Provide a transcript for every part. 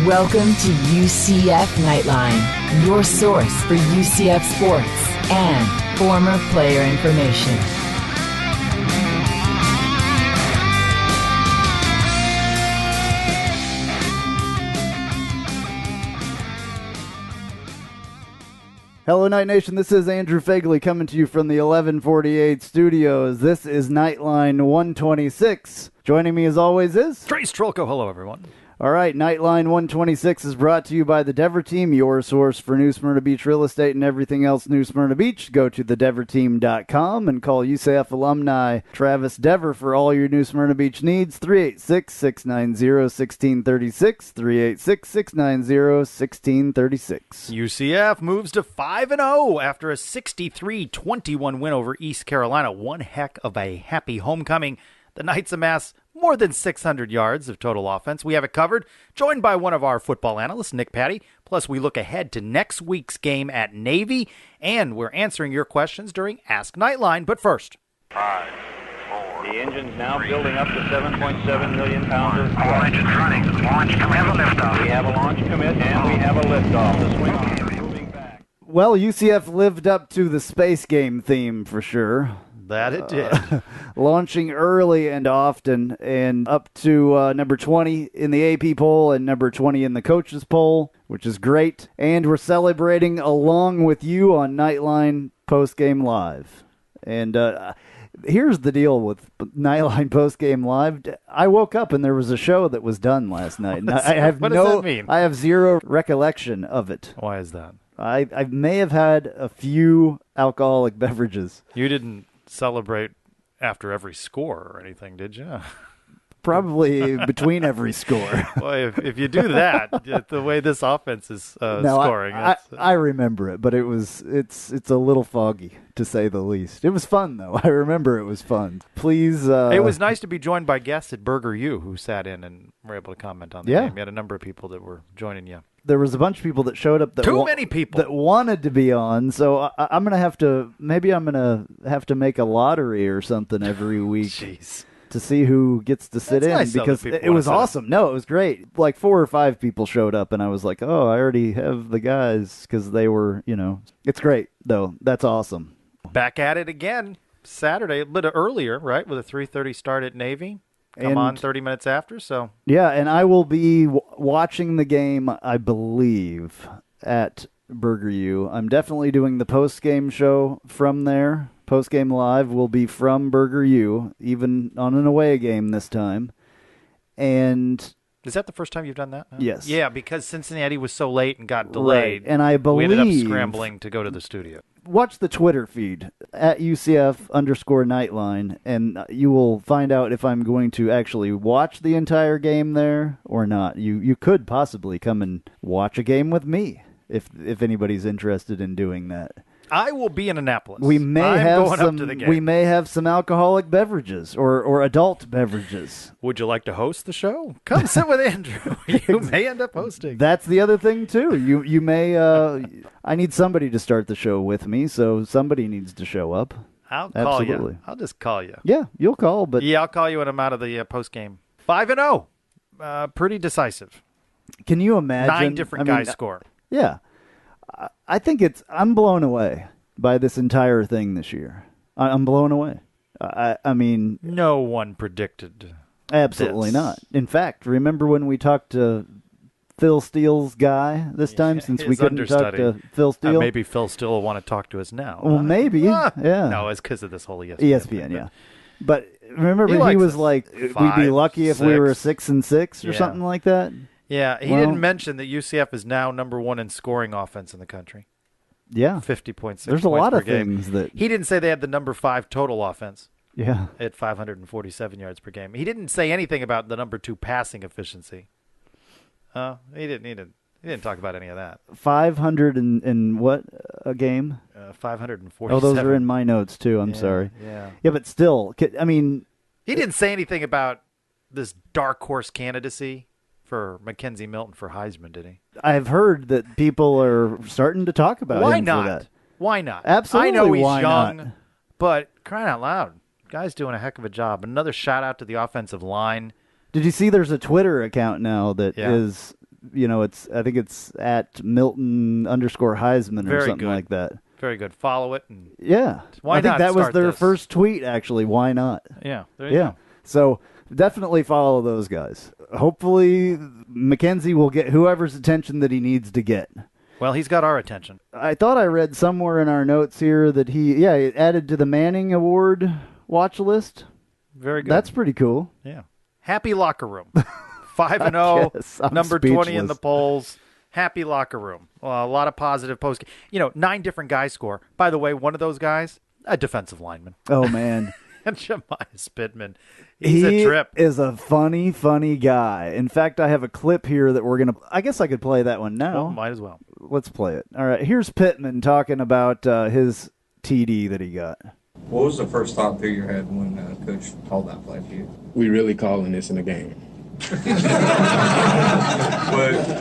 Welcome to UCF Knightline, your source for UCF sports and former player information. Hello, Night Nation. This is Andrew Phegley coming to you from the 1148 studios. This is Knightline 126. Joining me as always is Trylko. Hello, everyone. All right, Knightline 126 is brought to you by the Dever Team, your source for New Smyrna Beach real estate and everything else New Smyrna Beach. Go to thedeverteam.com and call UCF alumni Travis Dever for all your New Smyrna Beach needs. 386-690-1636, 386-690-1636. UCF moves to 5-0 after a 63-21 win over East Carolina. One heck of a happy homecoming. The Knights amass more than 600 yards of total offense. We have it covered, joined by one of our football analysts, Nick Patty. Plus, we look ahead to next week's game at Navy, and we're answering your questions during Ask Knightline. But first, 5, 4, the engine's now building up to 7.7 million pounds of thrust. All engines running. Launch commit. We have a liftoff. We have a launch commit, and we have a liftoff. The swing arm is moving back. Well, UCF lived up to the space game theme for sure. That it did. Launching early and often, and up to number 20 in the AP poll and number 20 in the coaches poll, which is great. And we're celebrating along with you on Knightline Postgame Live. And here's the deal with Knightline Postgame Live. I woke up and there was a show that was done last night. What does that mean? I have zero recollection of it. Why is that? I may have had a few alcoholic beverages. You didn't celebrate after every score or anything, did you? Probably between every score. Well, if you do that, the way this offense is scoring. I remember it, but it's a little foggy, to say the least. It was fun, though. I remember it was fun. Please. It was nice to be joined by guests at Burger U who sat in and were able to comment on the game. You had a number of people that were joining you. There was a bunch of people that showed up Too many people that wanted to be on, so I'm going to have to make a lottery or something every week. Jeez. To see who gets to sit in, nice because it was awesome. No, it was great. Like 4 or 5 people showed up, and I was like, oh, I already have the guys, because they were, It's great, though. That's awesome. Back at it again Saturday, a bit earlier, right, with a 3:30 start at Navy. Come on 30 minutes after, so. Yeah, and I will be watching the game, I believe, at Burger U. I'm definitely doing the post-game show from there. Post-game live will be from Burger U, even on an away game this time. And is that the first time you've done that? No? Yes. Yeah, because Cincinnati was so late and got delayed. Right. And I believe we ended up scrambling to go to the studio. Watch the Twitter feed at UCF_Knightline, and you will find out if I'm going to actually watch the entire game there or not. You could possibly come and watch a game with me if anybody's interested in doing that. I will be in Annapolis. We may have some alcoholic beverages or adult beverages. Would you like to host the show? Come sit with Andrew. You may end up hosting. That's the other thing too. You may. I need somebody to start the show with me, so somebody needs to show up. I'll call you. I'll just call you. Yeah, you'll call, but I'll call you when I'm out of the post game. 5-0, pretty decisive. Can you imagine? 9 different guys score. Yeah. I think I'm blown away by this entire thing this year. I'm blown away. I mean, no one predicted. Absolutely not. In fact, remember when we talked to Phil Steele's guy this time, since we couldn't talk to Phil Steele? Maybe Phil Steele will want to talk to us now. Well, maybe. Yeah. No, it's because of this whole ESPN. ESPN, yeah. But remember, he was like, we'd be lucky if we were 6-6 or something like that. Yeah, he didn't mention that UCF is now number 1 in scoring offense in the country. Yeah. 50.6 There's a lot of game. things that... He didn't say they had the number 5 total offense. Yeah. At 547 yards per game. He didn't say anything about the number 2 passing efficiency. He didn't talk about any of that. 500 and what a game? 547. Oh, those are in my notes too. I'm sorry. Yeah. Yeah, but still, I mean... He didn't say anything about this dark horse candidacy for Mackenzie Milton for Heisman, did he? I've heard that people are starting to talk about him for that. Why not? Absolutely. I know he's young, not? But crying out loud, guy's doing a heck of a job. Another shout out to the offensive line. Did you see there's a Twitter account now that is I think it's at Milton_Heisman or Very something good. like that. Very good. Follow it. And Yeah. Why I think not that was start their this? first tweet, actually. Why not? Yeah. There you go. So definitely follow those guys. Hopefully Mackenzie will get whoever's attention that he needs to get. Well, he's got our attention. I thought I read somewhere in our notes here that he added to the Manning Award watch list. Very good. That's pretty cool. Yeah. Happy locker room. 5-0, guess I'm number 20 in speechless. the polls. Happy locker room. A lot of positive post. 9 different guys score. By the way, one of those guys, a defensive lineman. Oh, man. And Jemiah Spitman. He's a trip. He is a funny, funny guy. In fact, I have a clip here that we're going to... I guess I could play that one now. Well, might as well. Let's play it. All right, here's Pittman talking about his TD that he got. What was the first thought through your head when Coach called that play for you? We really calling this in a game.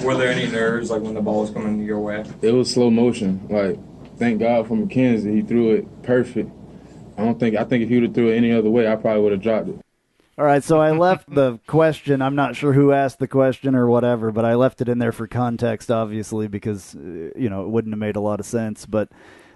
Were there any nerves like when the ball was coming your way? It was slow motion. Like, thank God for McKenzie. He threw it perfect. I think if he would have threw it any other way, I probably would have dropped it. All right, so I left the question. I'm not sure who asked the question or whatever, but I left it in there for context, obviously, because, it wouldn't have made a lot of sense. But,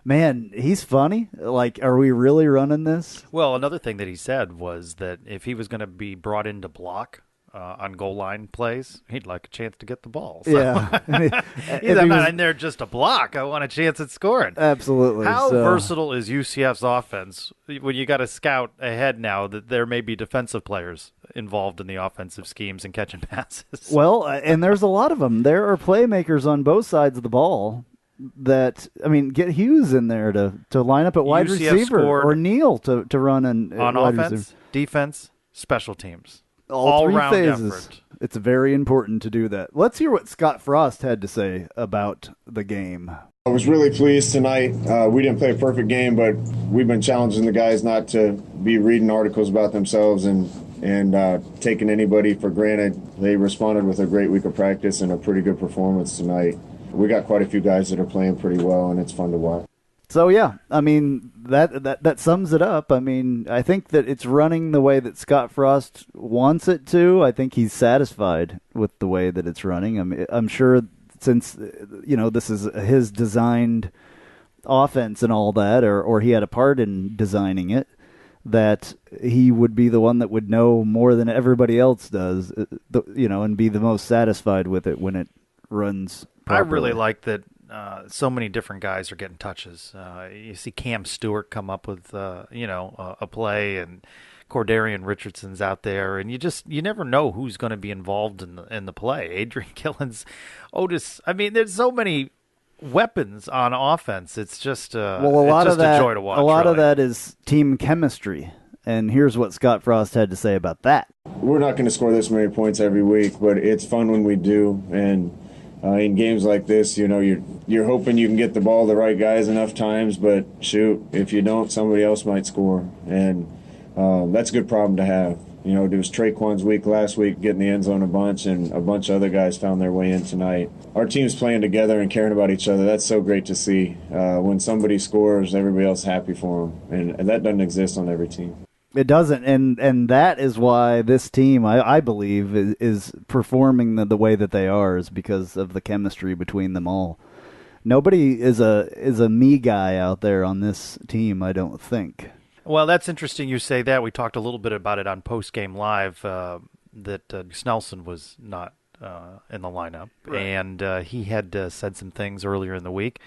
man, he's funny. Like, are we really running this? Well, another thing that he said was that if he was going to be brought in to block on goal line plays, he'd like a chance to get the ball. So, Yeah. I'm not in there just to block. I want a chance at scoring. Absolutely. How versatile is UCF's offense when you got to scout ahead now that there may be defensive players involved in the offensive schemes and catching passes? Well, and there's a lot of them. There are playmakers on both sides of the ball that, get Hughes in there to line up at wide UCF receiver scored or Neal to run on wide offense, receiver. defense, special teams. All three All-round phases. effort. It's very important to do that. Let's hear what Scott Frost had to say about the game. I was really pleased tonight. We didn't play a perfect game, but we've been challenging the guys not to be reading articles about themselves and taking anybody for granted. They responded with a great week of practice and a pretty good performance tonight. We got quite a few guys that are playing pretty well, and it's fun to watch. So, yeah, that sums it up. I think that it's running the way that Scott Frost wants it to. I think he's satisfied with the way that it's running. I'm sure since, this is his designed offense and all that, or he had a part in designing it, that he would be the one that would know more than everybody else does, and be the most satisfied with it when it runs properly. I really like that so many different guys are getting touches. You see Cam Stewart come up with, a play, and Cordarian Richardson's out there, and you never know who's going to be involved in the play. Adrian Killens, Otis. There's so many weapons on offense. It's just a joy to watch. A lot of really. that is team chemistry, and here's what Scott Frost had to say about that. We're not going to score this many points every week, but it's fun when we do, and in games like this, you're hoping you can get the ball to the right guys enough times, but shoot, if you don't, somebody else might score, and that's a good problem to have. It was Traquan's week last week, getting the end zone a bunch, and a bunch of other guys found their way in tonight. Our team's playing together and caring about each other. That's so great to see. When somebody scores, everybody else happy for them, and that doesn't exist on every team. It doesn't, and that is why this team, I believe, is performing the way that they are, is because of the chemistry between them all. Nobody is a me guy out there on this team, I don't think. Well, that's interesting you say that. We talked a little bit about it on Post Game Live, that Snelson was not in the lineup, right. And he had said some things earlier in the week,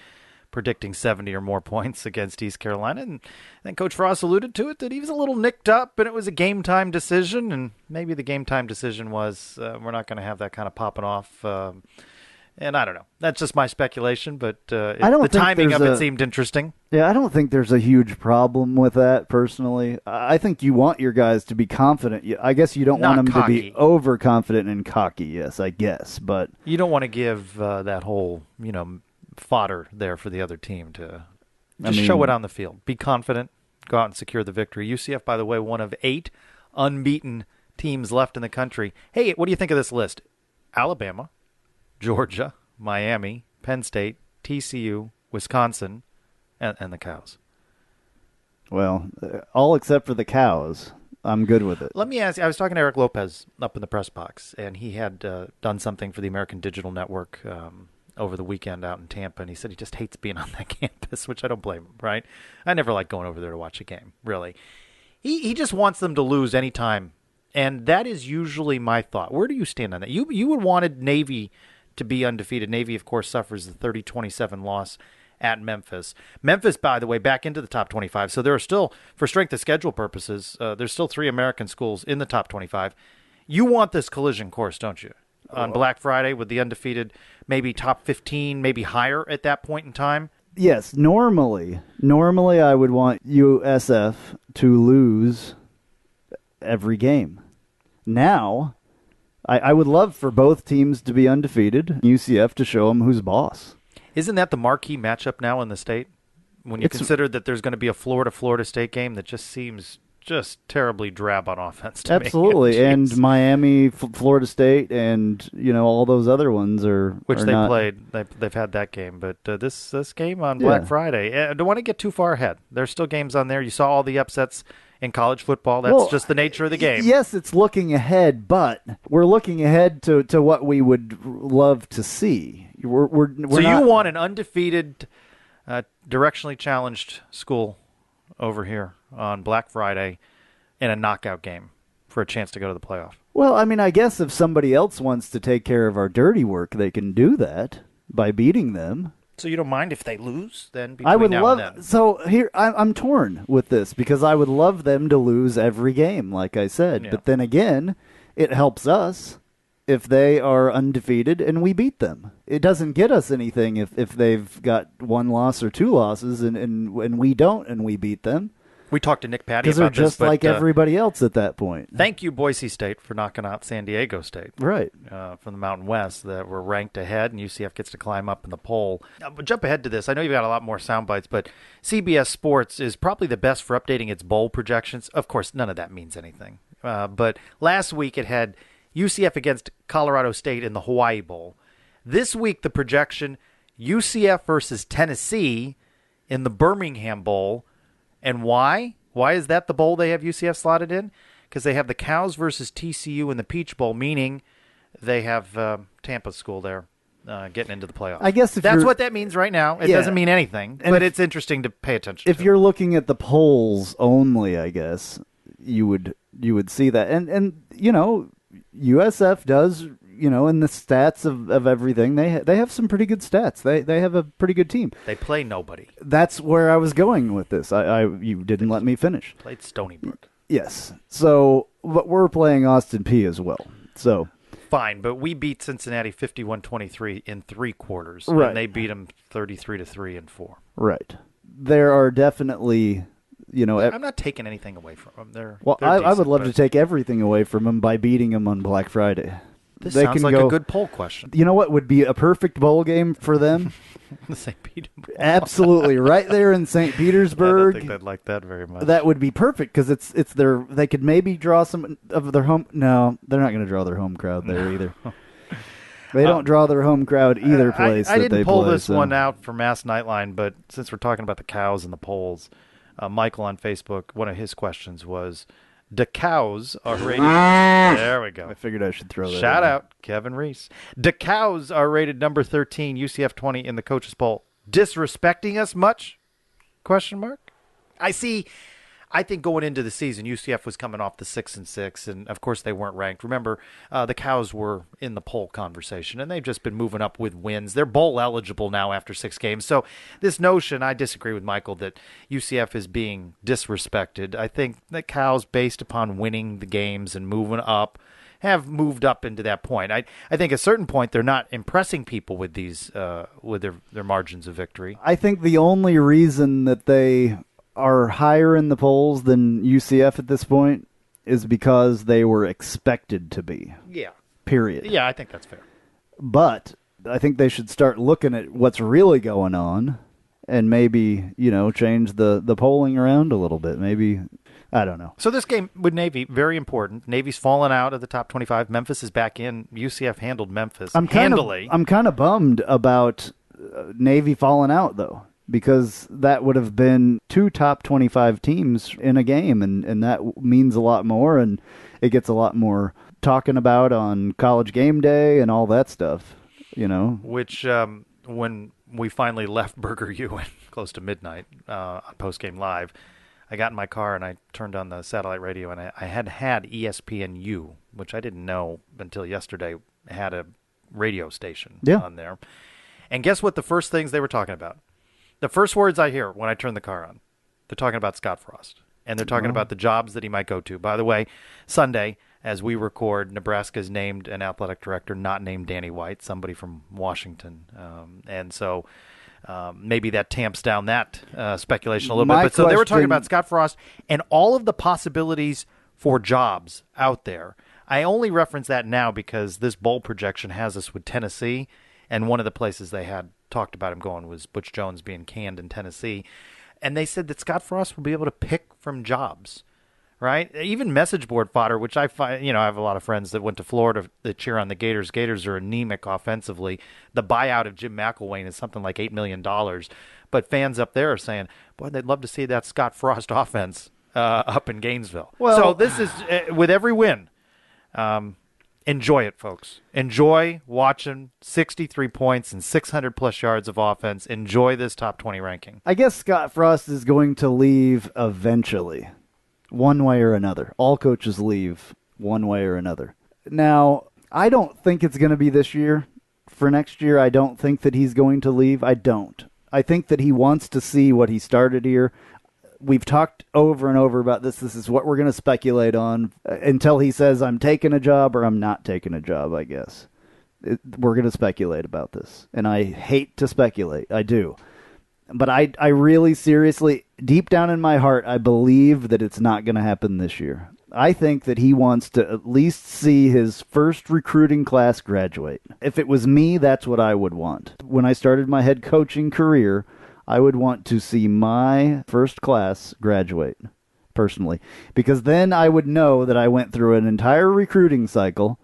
predicting 70 or more points against East Carolina. And then Coach Frost alluded to it, that he was a little nicked up, and it was a game-time decision. And maybe the game-time decision was we're not going to have that kind of popping off. And I don't know. That's just my speculation, but the timing of it seemed interesting. Yeah, I don't think there's a huge problem with that, personally. I think you want your guys to be confident. I guess you don't want them to be overconfident and cocky, yes, I guess. But you don't want to give that whole, fodder there for the other team to show it on the field. Be confident, go out and secure the victory. UCF, by the way, one of 8 unbeaten teams left in the country. Hey, what do you think of this list? Alabama, Georgia, Miami, Penn State, TCU, Wisconsin, and the Cows. Well, all except for the Cows. I'm good with it. Let me ask you, I was talking to Eric Lopez up in the press box, and he had done something for the American Digital Network over the weekend out in Tampa, and he said he just hates being on that campus, which I don't blame him, right? I never like going over there to watch a game, really. He just wants them to lose any time, and that is usually my thought. Where do you stand on that? You would wanted Navy to be undefeated. Navy, of course, suffers the 30-27 loss at Memphis. Memphis, by the way, back into the top 25. So there are still, for strength of schedule purposes, there's still 3 American schools in the top 25. You want this collision course, don't you? On Black Friday with the undefeated, maybe top 15, maybe higher at that point in time? Yes, normally I would want USF to lose every game. Now, I would love for both teams to be undefeated, UCF to show them who's boss. Isn't that the marquee matchup now in the state? When you consider that there's going to be a Florida State game that just seems just terribly drab on offense to Absolutely, me. and Miami, Florida State, and all those other ones which they not... played. They've had that game, but this game on Black Friday, I don't want to get too far ahead. There's still games on there. You saw all the upsets in college football. That's just the nature of the game. Yes, it's looking ahead, but we're looking ahead to what we would love to see. We're so you want an undefeated, directionally challenged school over here on Black Friday in a knockout game for a chance to go to the playoff. Well, I mean, I guess if somebody else wants to take care of our dirty work, they can do that by beating them. So you don't mind if they lose then? I would now love. and then? So here, I'm torn with this because I would love them to lose every game, like I said. Yeah. But then again, it helps us if they are undefeated and we beat them. It doesn't get us anything if they've got 1 loss or 2 losses and we don't and we beat them. We talked to Nick Patty because they're about just this, like everybody else at that point. Thank you, Boise State, for knocking out San Diego State. Right. From the Mountain West that were ranked ahead, and UCF gets to climb up in the poll. But jump ahead to this. I know you've got a lot more sound bites, but CBS Sports is probably the best for updating its bowl projections. Of course, none of that means anything. But last week it had UCF against Colorado State in the Hawaii Bowl. This week the projection, UCF versus Tennessee in the Birmingham Bowl. And why? Why is that the bowl they have UCF slotted in? Because they have the Cows versus TCU in the Peach Bowl, meaning they have Tampa School there getting into the playoffs. I guess that's what that means right now. It doesn't mean anything, but it's interesting to pay attention to. If you're looking at the polls only, I guess you would see that. And USF does, in the stats of everything, they have some pretty good stats. They have a pretty good team. They play nobody. That's where I was going with this. You didn't let me finish. Played Stony Brook. Yes. So, but we're playing Austin Peay as well. So fine, but we beat Cincinnati 51-23 in 3 quarters, right. And they beat them 33-3 in 4. Right. There are definitely. I'm not taking anything away from them. They're I would decent, love to take everything away from them by beating them on Black Friday. This sounds like a good poll question. You know what would be a perfect bowl game for them? The St. Petersburg. Absolutely, right there in St. Petersburg. I don't think they'd like that very much. That would be perfect because it's their. They could maybe draw some of their home. No, they're not going to draw their home crowd there either. They don't draw their home crowd either place. I didn't pull this one out for Mass Knightline, but since we're talking about the Cows and the polls, Michael on Facebook, one of his questions was, the Cows are rated... There we go. I figured I should throw that Shout in. out, Kevin Reese. The Cows are rated number 13, UCF 20 in the coaches poll. Disrespecting us much? Question mark. I think going into the season, UCF was coming off the 6-6, and of course they weren't ranked. Remember, the Cows were in the poll conversation, and they've just been moving up with wins. They're bowl eligible now after 6 games. So this notion, I disagree with Michael that UCF is being disrespected. I think the Cows, based upon winning the games and moving up, have moved up into that point. I think at a certain point they're not impressing people with these with their margins of victory. I think the only reason that they are higher in the polls than UCF at this point is because they were expected to be. Yeah. Period. Yeah, I think that's fair. But I think they should start looking at what's really going on and maybe, change the polling around a little bit. Maybe, I don't know. So this game with Navy, very important. Navy's fallen out of the top 25. Memphis is back in. UCF handled Memphis handily. I'm kind of bummed about Navy falling out, though. because that would have been 2 top 25 teams in a game, and that means a lot more, and it gets a lot more talking about on College Game Day and all that stuff, Which, when we finally left Burger U at close to midnight on Postgame Live, I got in my car and I turned on the satellite radio, and I had ESPNU, which I didn't know until yesterday had a radio station on there. And guess what the first things they were talking about? The first words I hear when I turn the car on, they're talking about Scott Frost. And they're talking about the jobs that he might go to. By the way, Sunday, as we record, Nebraska's named an athletic director not named Danny White, somebody from Washington. And so maybe that tamps down that speculation a little bit. But so they were talking about Scott Frost and all of the possibilities for jobs out there. I only reference that now because this bowl projection has us with Tennessee, and one of the places they had talked about him going was Butch Jones being canned in Tennessee. And they said that Scott Frost will be able to pick from jobs, right? Even message board fodder, which I find, I have a lot of friends that went to Florida that cheer on the Gators. Gators are anemic offensively. The buyout of Jim McElwain is something like $8 million. But fans up there are saying, boy, they'd love to see that Scott Frost offense up in Gainesville. Well, so this is, with every win, enjoy it, folks. Enjoy watching 63 points and 600-plus yards of offense. Enjoy this top 20 ranking. I guess Scott Frost is going to leave eventually, one way or another. All coaches leave one way or another. Now, I don't think it's going to be this year. For next year, I don't think that he's going to leave. I don't. I think that he wants to see what he started here. We've talked over and over about this. This is what we're going to speculate on until he says, I'm taking a job or I'm not taking a job, I guess. We're going to speculate about this. And I hate to speculate. I do. But I really seriously, deep down in my heart, I believe that it's not going to happen this year. I think that he wants to at least see his first recruiting class graduate. If it was me, that's what I would want. When I started my head coaching career, I would want to see my first class graduate, personally, because then I would know that I went through an entire recruiting cycle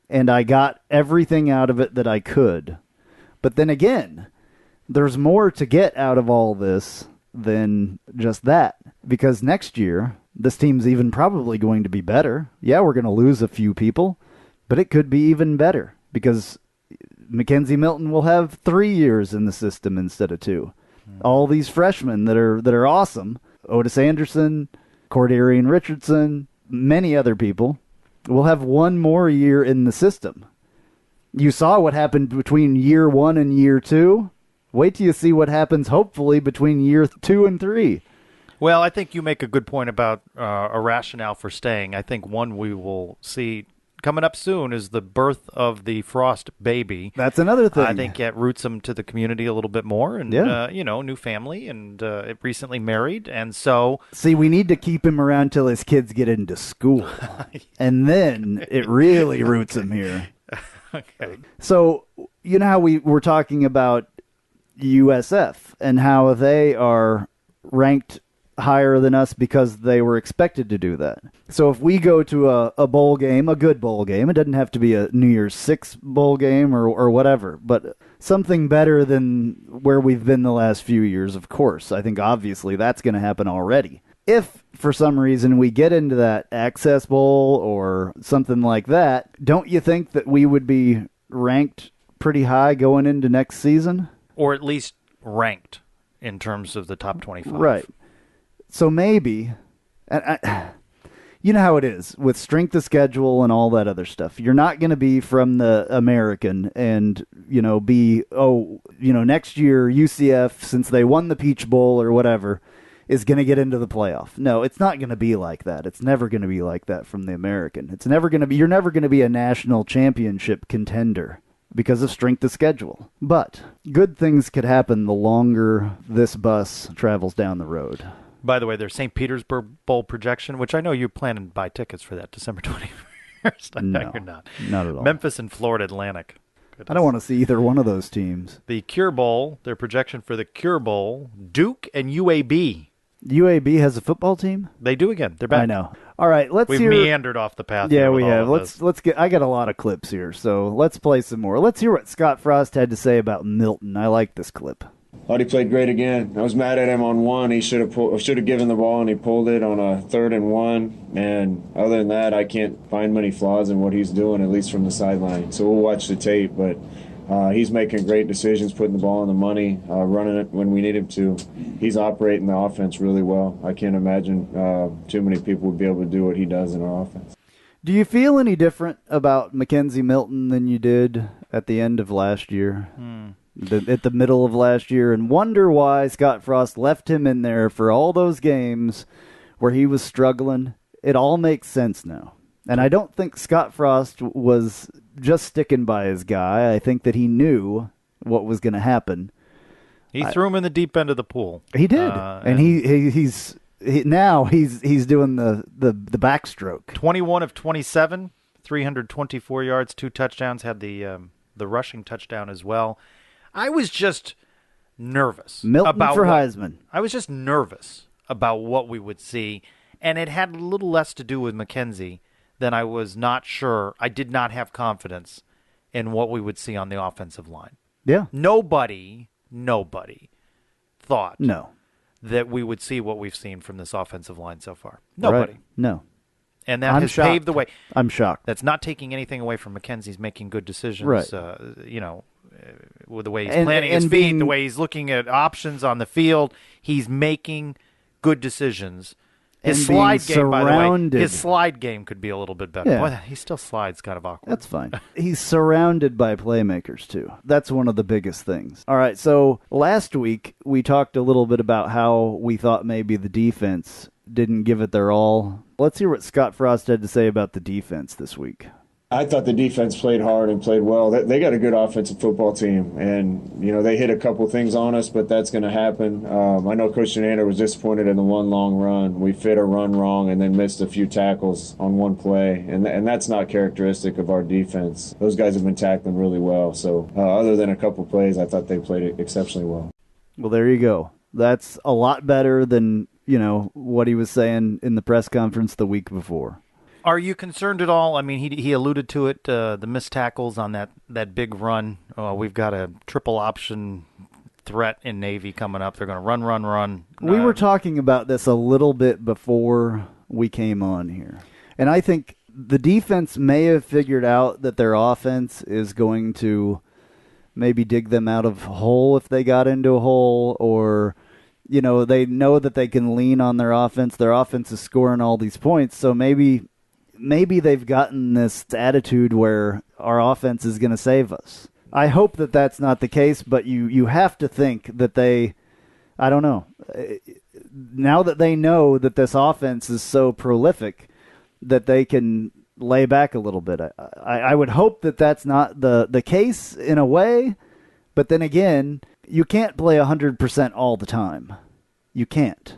and I got everything out of it that I could. But then again, there's more to get out of all this than just that, because next year, this team's even probably going to be better. Yeah, we're going to lose a few people, but it could be even better because Mackenzie Milton will have 3 years in the system instead of 2. All these freshmen that are awesome, Otis Anderson, Cordarian Richardson, many other people, will have 1 more year in the system. You saw what happened between year 1 and year 2. Wait till you see what happens, hopefully, between year 2 and 3. Well, I think you make a good point about a rationale for staying. I think one we will see coming up soon is the birth of the Frost baby. That's another thing. I think it roots him to the community a little bit more, and new family, and recently married, and so. See, we need to keep him around till his kids get into school, and then it really roots him here. Okay. So you know how we were talking about USF and how they are ranked higher than us because they were expected to do that. So if we go to a bowl game, a good bowl game, it doesn't have to be a New Year's Six bowl game or whatever, but something better than where we've been the last few years, of course. I think obviously that's going to happen already. If for some reason we get into that Access Bowl or something like that, don't you think that we would be ranked pretty high going into next season? Or at least ranked in terms of the top 25. Right. So maybe, you know how it is with strength of schedule and all that other stuff. You're not going to be from the American and, next year UCF, since they won the Peach Bowl or whatever, is going to get into the playoff. No, it's not going to be like that. It's never going to be like that from the American. It's never going to be. You're never going to be a national championship contender because of strength of schedule. But good things could happen the longer this bus travels down the road. By the way, there's St. Petersburg Bowl projection, which I know you plan to buy tickets for that December 21st. I know you're not. Not at all. Memphis and Florida Atlantic. Goodness. I don't want to see either one of those teams. The Cure Bowl, their projection for the Cure Bowl, Duke and UAB. UAB has a football team? They do again. They're back. I know. All right, We've meandered off the path. Yeah, we have. Let's get. I got a lot of clips here, so let's play some more. Let's hear what Scott Frost had to say about Milton. I like this clip. Thought he played great again. I was mad at him on one. He should have given the ball, and he pulled it on a 3rd and 1. And other than that, I can't find many flaws in what he's doing, at least from the sideline. So we'll watch the tape, but he's making great decisions, putting the ball on the money, running it when we need him to. He's operating the offense really well. I can't imagine too many people would be able to do what he does in our offense. Do you feel any different about Mackenzie Milton than you did at the end of last year? At the middle of last year, and wonder why Scott Frost left him in there for all those games where he was struggling? It all makes sense now. And I don't think Scott Frost was just sticking by his guy. I think that he knew what was going to happen. He threw him in the deep end of the pool. He did. And he's doing the backstroke. 21 of 27, 324 yards, 2 touchdowns, had the rushing touchdown as well. I was just nervous about Heisman. I was just nervous about what we would see, and it had a little less to do with Mackenzie than I was not sure. I did not have confidence in what we would see on the offensive line. Yeah. Nobody thought that we would see what we've seen from this offensive line so far. Nobody. Right. No. And that has paved the way. I'm shocked. That's not taking anything away from Mackenzie's making good decisions. Right. With the way he's planning his feet, the way he's looking at options on the field, he's making good decisions. His slide game, by the way, his slide game could be a little bit better. Yeah. Boy, he still slides kind of awkward. That's fine. He's surrounded by playmakers, too. That's one of the biggest things. All right, so last week we talked a little bit about how we thought maybe the defense didn't give it their all. Let's hear what Scott Frost had to say about the defense this week. I thought the defense played hard and played well. They got a good offensive football team, and they hit a couple things on us, but that's going to happen. I know Coach Shenander was disappointed in the one long run. We fit a run wrong and then missed a few tackles on one play, and that's not characteristic of our defense. Those guys have been tackling really well. So other than a couple plays, I thought they played it exceptionally well. Well, there you go. That's a lot better than what he was saying in the press conference the week before. Are you concerned at all? I mean, he alluded to it, the missed tackles on that big run. We've got a triple option threat in Navy coming up. They're going to run. We were talking about this a little bit before we came on here. And I think the defense may have figured out that their offense is going to maybe dig them out of a hole if they got into a hole, or they know that they can lean on their offense. Their offense is scoring all these points, so maybe they've gotten this attitude where our offense is going to save us. I hope that that's not the case, but you have to think that I don't know. Now that they know that this offense is so prolific, that they can lay back a little bit. I would hope that that's not the case in a way, but then again, you can't play 100% all the time. You can't.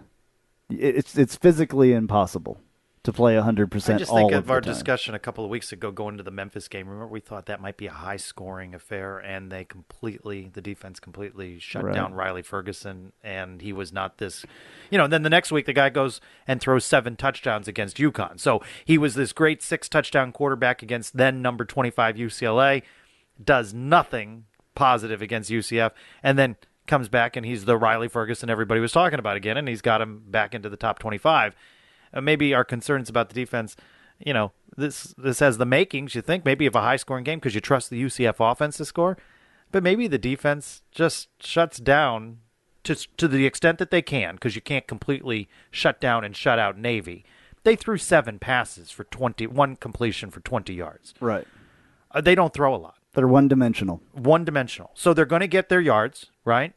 It's physically impossible to play 100% all of the time. I just think of our discussion a couple of weeks ago going to the Memphis game. Remember, we thought that might be a high-scoring affair, and the defense completely shut down Riley Ferguson, and he was not this. Then the next week the guy goes and throws 7 touchdowns against UConn. So he was this great 6-touchdown quarterback against then number 25 UCLA, does nothing positive against UCF, and then comes back and he's the Riley Ferguson everybody was talking about again, and he's got him back into the top 25. Maybe our concerns about the defense, this has the makings, you think, maybe of a high-scoring game because you trust the UCF offense to score, but maybe the defense just shuts down to the extent that they can, because you can't completely shut down and shut out Navy. They threw 7 passes for 1 completion for 20 yards. Right. They don't throw a lot. They're one-dimensional. One-dimensional. So they're going to get their yards, right?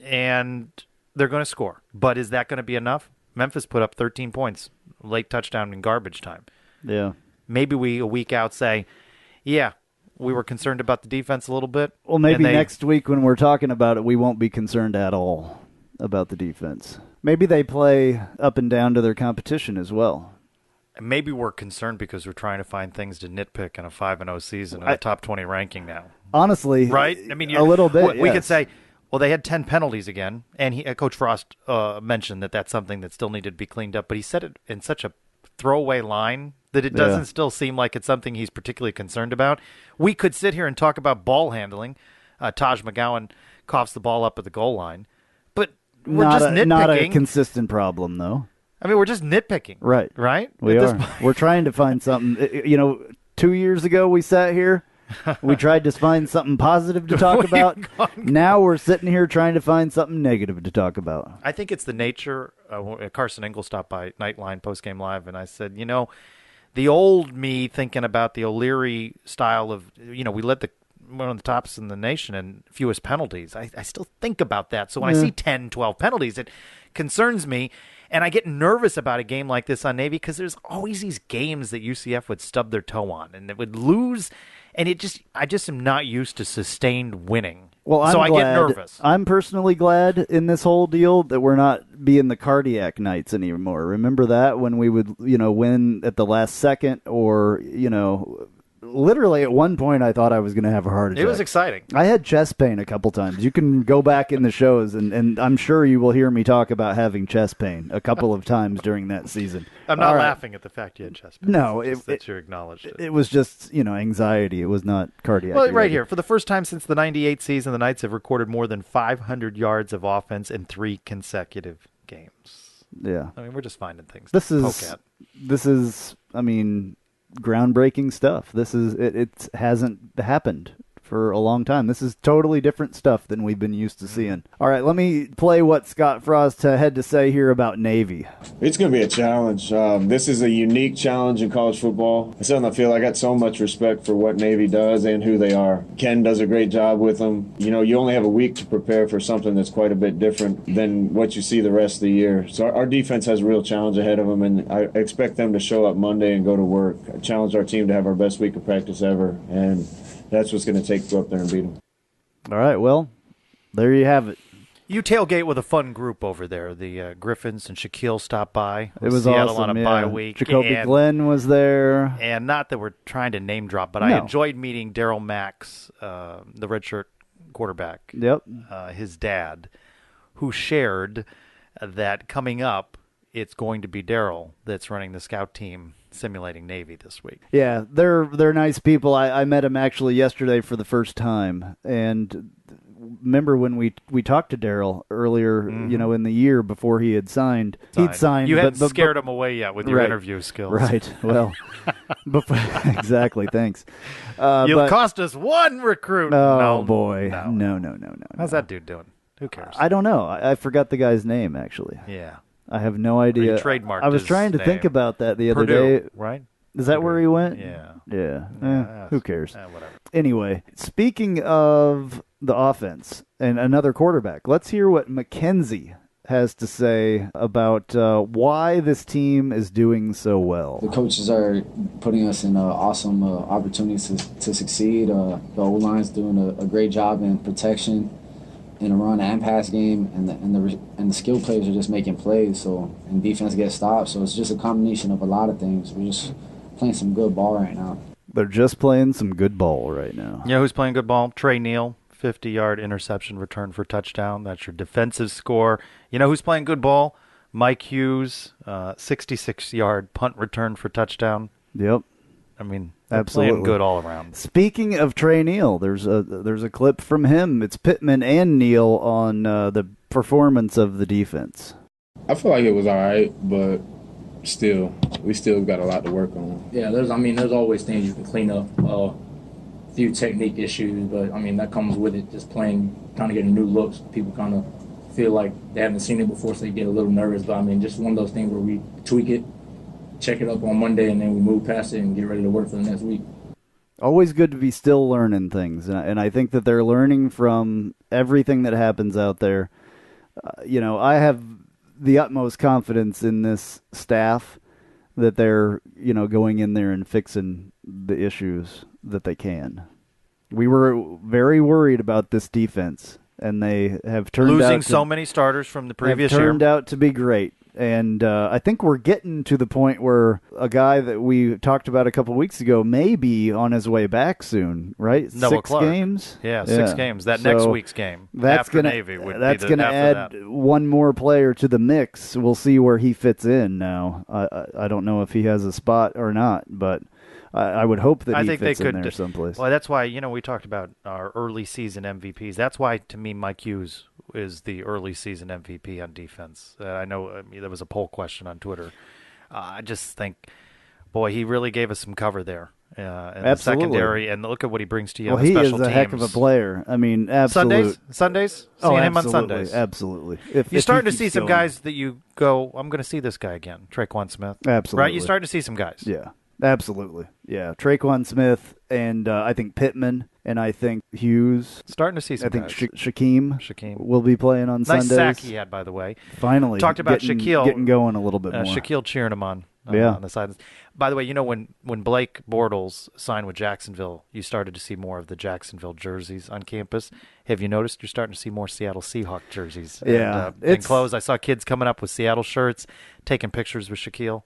And they're going to score. But is that going to be enough? Memphis put up 13 points, late touchdown in garbage time. Yeah. Maybe we, a week out, say, yeah, we were concerned about the defense a little bit. Well, maybe next week when we're talking about it, we won't be concerned at all about the defense. Maybe they play up and down to their competition as well. Maybe we're concerned because we're trying to find things to nitpick in a 5-0 season in a top 20 ranking now. Honestly, right? I mean, a little bit. We could say, well, they had 10 penalties again, and Coach Frost mentioned that that's something that still needed to be cleaned up, but he said it in such a throwaway line that it doesn't still seem like it's something he's particularly concerned about. We could sit here and talk about ball handling. Taj McGowan coughs the ball up at the goal line. But we're just nitpicking. Not a consistent problem, though. I mean, we're just nitpicking. Right. Right? We are. We're trying to find something. 2 years ago we sat here. We tried to find something positive to talk about. Now we're sitting here trying to find something negative to talk about. I think it's the nature. Carson Engel stopped by Knightline postgame live, and I said, the old me thinking about the O'Leary style of, we led one of the tops in the nation and fewest penalties. I still think about that. So when I see 10, 12 penalties, it concerns me. And I get nervous about a game like this on Navy because there's always these games that UCF would stub their toe on and it would lose. And I just am not used to sustained winning. Well, I get nervous. I'm personally glad in this whole deal that we're not being the cardiac Knights anymore. Remember that when we would, win at the last second or, literally at one point I thought I was going to have a heart attack. It was exciting. I had chest pain a couple times. You can go back in the shows and I'm sure you will hear me talk about having chest pain a couple of times during that season. I'm not laughing at the fact you had chest pain. No, that you acknowledged it. It was just, anxiety. It was not cardiac. Well, right here, for the first time since the 98 season, the Knights have recorded more than 500 yards of offense in 3 consecutive games. Yeah. I mean, we're just finding things This to poke at. Groundbreaking stuff. It hasn't happened for a long time. This is totally different stuff than we've been used to seeing. All right, let me play what Scott Frost had to say here about Navy. It's going to be a challenge. This is a unique challenge in college football. I said on the field, I got so much respect for what Navy does and who they are. Ken does a great job with them. You only have a week to prepare for something that's quite a bit different than what you see the rest of the year. So our defense has a real challenge ahead of them, and I expect them to show up Monday and go to work. I challenge our team to have our best week of practice ever, and that's what's going to take to go up there and beat them. All right, well, there you have it. You tailgate with a fun group over there. The Griffins and Shaquille stopped by. It was Seattle awesome, on a bye week. Jacoby Glenn was there. And not that we're trying to name drop, but I enjoyed meeting Daryl Max, the redshirt quarterback. Yep. His dad, who shared that coming up, it's going to be Daryl that's running the scout team simulating Navy this week. Yeah, they're nice people. I met him actually yesterday for the first time, and remember when we talked to Daryl earlier, in the year before he had signed. He'd signed. You hadn't scared him away yet with your interview skills. Right. Well, exactly. Thanks. You'll cost us one recruit. Oh, no, boy. No. How's that dude doing? Who cares? I don't know. I forgot the guy's name, actually. Yeah. I have no idea. He trademarked I was his trying to think name. about that the other Purdue, day. right? Is that where he went? Yeah. Who cares? Whatever. Anyway, speaking of the offense and another quarterback, let's hear what Mackenzie has to say about why this team is doing so well. The coaches are putting us in awesome opportunities to succeed. The O-line's doing a great job in protection in a run and pass game, and the skill players are just making plays. So and defense gets stopped. So it's just a combination of a lot of things. We're just playing some good ball right now. They're just playing some good ball right now. You know who's playing good ball? Trey Neal, 50-yard interception return for touchdown. That's your defensive score. You know who's playing good ball? Mike Hughes, 66-yard punt return for touchdown. Yep. I mean, absolutely playing good all around. Speaking of Trey Neal, there's a clip from him. It's Pittman and Neal on the performance of the defense. I feel like it was all right, but we still got a lot to work on. Yeah, there's always things you can clean up. A few technique issues, but that comes with it. Just playing, kind of getting new looks. People kind of feel like they haven't seen it before, so they get a little nervous. But just one of those things where we tweak it, check it up on Monday, and then we move past it and get ready to work for the next week. Always good to be still learning things, and I think that they're learning from everything that happens out there. I have the utmost confidence in this staff that they're, going in there and fixing the issues that they can. We were very worried about this defense, and they have turned out losing so many starters from the previous year. Turned out to be great. And I think we're getting to the point where a guy that we talked about a couple weeks ago may be on his way back soon, right? Noah 6 Clark. games? Yeah, 6 games. That next week's game after Navy would that's be going to add one more player to the mix. We'll see where he fits in now. I don't know if he has a spot or not, but I would hope that I he think fits they could in there someplace. Well, that's why we talked about our early season MVPs. That's why to me Mike Hughes is the early season MVP on defense. I know there was a poll question on Twitter. I just think, boy, he really gave us some cover there in the secondary, and look at what he brings to you on the special teams. He is a heck of a player. I mean, absolutely. Sundays? Seeing him on Sundays. Absolutely. You're starting to see some guys that you go, I'm going to see this guy again. Traquan Smith. Absolutely. Right? You're starting to see some guys. Yeah, absolutely. Yeah, Traquan Smith and I think Pittman and I think Hughes. Starting to see some guys. I think Shaquem will be playing on Sundays. Nice sack he had, by the way. Finally. Talked about Shaquille. Getting going a little bit more. Shaquille cheering him on the side. By the way, when Blake Bortles signed with Jacksonville, you started to see more of the Jacksonville jerseys on campus. Have you noticed you're starting to see more Seattle Seahawk jerseys? Yeah. And clothes. I saw kids coming up with Seattle shirts, taking pictures with Shaquille.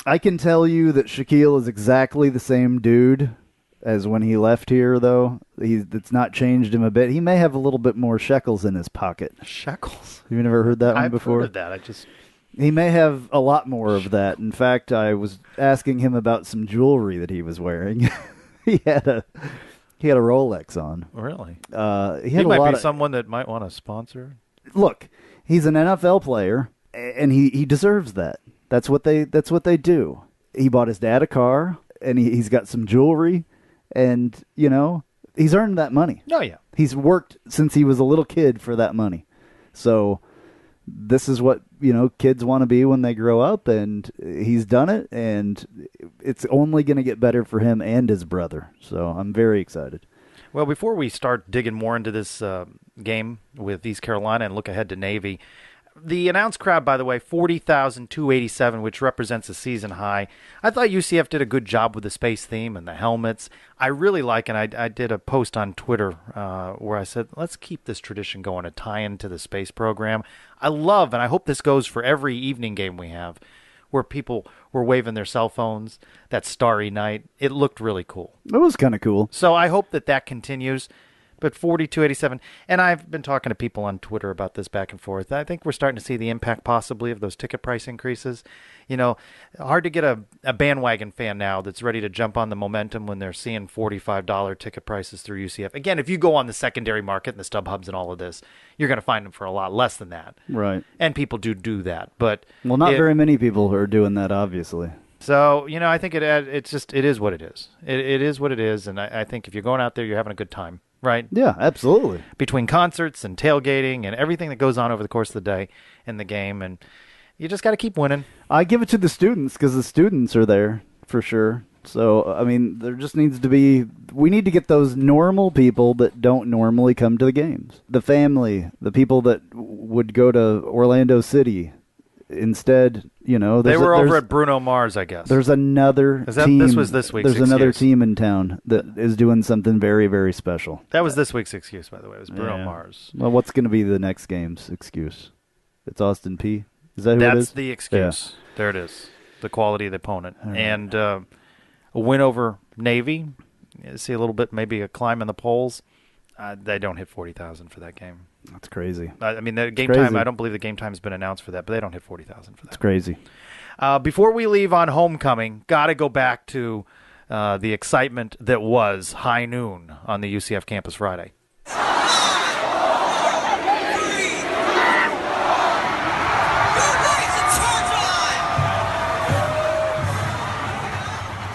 I can tell you that Shaquille is exactly the same dude as when he left here, though. It's not changed him a bit. He may have a little bit more shekels in his pocket. Shekels? You've never heard that one before? I've heard of that. He may have a lot more of that. In fact, I was asking him about some jewelry that he was wearing. he had a Rolex on. Really? He might be someone that might want to sponsor. Look, he's an NFL player, and he deserves that. That's what they do. He bought his dad a car, and he's got some jewelry, and he's earned that money. Oh yeah, he's worked since he was a little kid for that money. So this is what kids want to be when they grow up, and he's done it, and it's only going to get better for him and his brother. So I'm very excited. Well, before we start digging more into this game with East Carolina and look ahead to Navy, the announced crowd, by the way, 40,287, which represents a season high. I thought UCF did a good job with the space theme and the helmets. I really like, and I did a post on Twitter where I said, let's keep this tradition going, a tie-in to the space program. I love, and I hope this goes for every evening game we have, where people were waving their cell phones, that starry night. It looked really cool. It was kind of cool. So I hope that continues. But 4287, and I've been talking to people on Twitter about this back and forth. I think we're starting to see the impact possibly of those ticket price increases. Hard to get a bandwagon fan now that's ready to jump on the momentum when they're seeing $45 ticket prices through UCF. Again, if you go on the secondary market and the StubHubs and all of this, you're going to find them for a lot less than that. Right. And people do that. But not very many people are doing that, obviously. So, I think it is what it is. It is what it is, and I think if you're going out there, you're having a good time. Right? Yeah, absolutely. Between concerts and tailgating and everything that goes on over the course of the day in the game, and you just got to keep winning. I give it to the students because the students are there for sure. So, I mean, there just needs to be – we need to get those normal people that don't normally come to the games. The family, the people that would go to Orlando City instead, they were over at Bruno Mars, I guess. There's another team. This was this week's There's excuse. Another team in town that is doing something very, very special. That was this week's excuse, by the way. It was Bruno Mars. Well, what's going to be the next game's excuse? It's Austin P. Is that who it is? That's the excuse. Yeah. There it is. The quality of the opponent. Right. And a win over Navy. You see a little bit, maybe a climb in the polls. They don't hit 40,000 for that game. That's crazy. I mean, the game time, I don't believe the game time's been announced for that, but they don't hit 40,000 for that. That's crazy. Before we leave on homecoming, got to go back to the excitement that was high noon on the UCF campus Friday.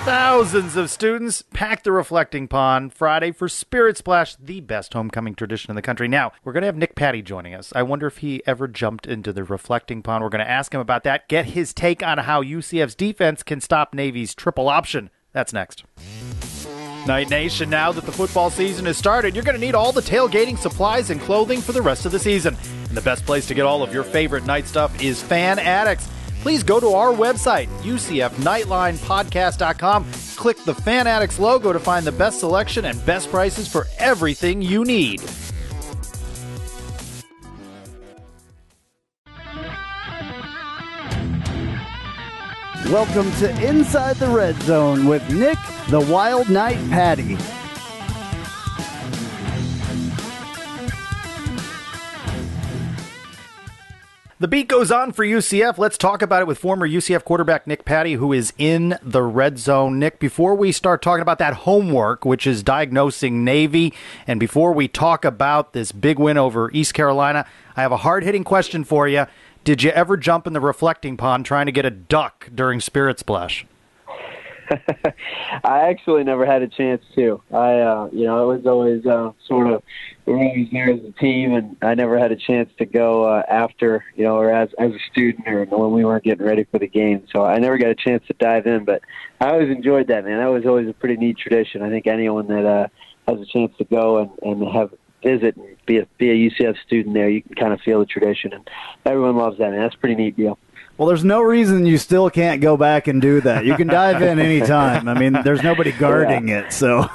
Thousands of students packed the Reflecting Pond Friday for Spirit Splash, the best homecoming tradition in the country. Now, we're going to have Nick Patty joining us. I wonder if he ever jumped into the Reflecting Pond. We're going to ask him about that, get his take on how UCF's defense can stop Navy's triple option. That's next. Night Nation, now that the football season has started, you're going to need all the tailgating supplies and clothing for the rest of the season. And the best place to get all of your favorite night stuff is Fan Addicts. Please go to our website, UCFNightlinePodcast.com. Click the Fan Addicts logo to find the best selection and best prices for everything you need. Welcome to Inside the Red Zone with Nick, the Wild Knight Patty. The beat goes on for UCF. Let's talk about it with former UCF quarterback Nick Patty, who is in the red zone. Nick, before we start talking about that homework, which is diagnosing Navy, and before we talk about this big win over East Carolina, I have a hard-hitting question for you. Did you ever jump in the reflecting pond trying to get a duck during Spirit Splash? I actually never had a chance to. It was always sort of, we're always there as a team, and I never had a chance to go after, or as a student or when we weren't getting ready for the game. So I never got a chance to dive in, but I always enjoyed that, man. That was always a pretty neat tradition. I think anyone that has a chance to go and have visit and be a UCF student there, you can kind of feel the tradition, and everyone loves that, man. That's a pretty neat deal. Well, there's no reason you still can't go back and do that. You can dive in anytime. I mean, there's nobody guarding it, so.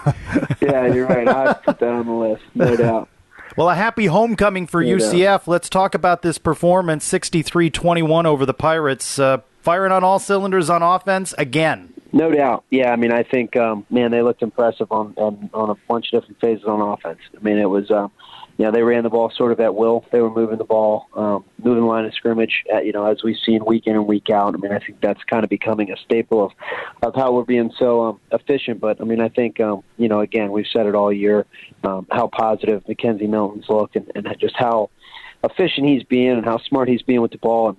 Yeah, you're right. I'll put that on the list, no doubt. Well, a happy homecoming for UCF. Let's talk about this performance, 63-21 over the Pirates. Firing on all cylinders on offense again. No doubt. Yeah, I mean, I think, they looked impressive on a bunch of different phases on offense. I mean, it was, they ran the ball sort of at will. They were moving the ball, moving the line of scrimmage, as we've seen week in and week out. I mean, I think that's kind of becoming a staple of how we're being so efficient. But, I mean, I think, again, we've said it all year, how positive Mackenzie Milton's look and just how efficient he's being and how smart he's being with the ball. And,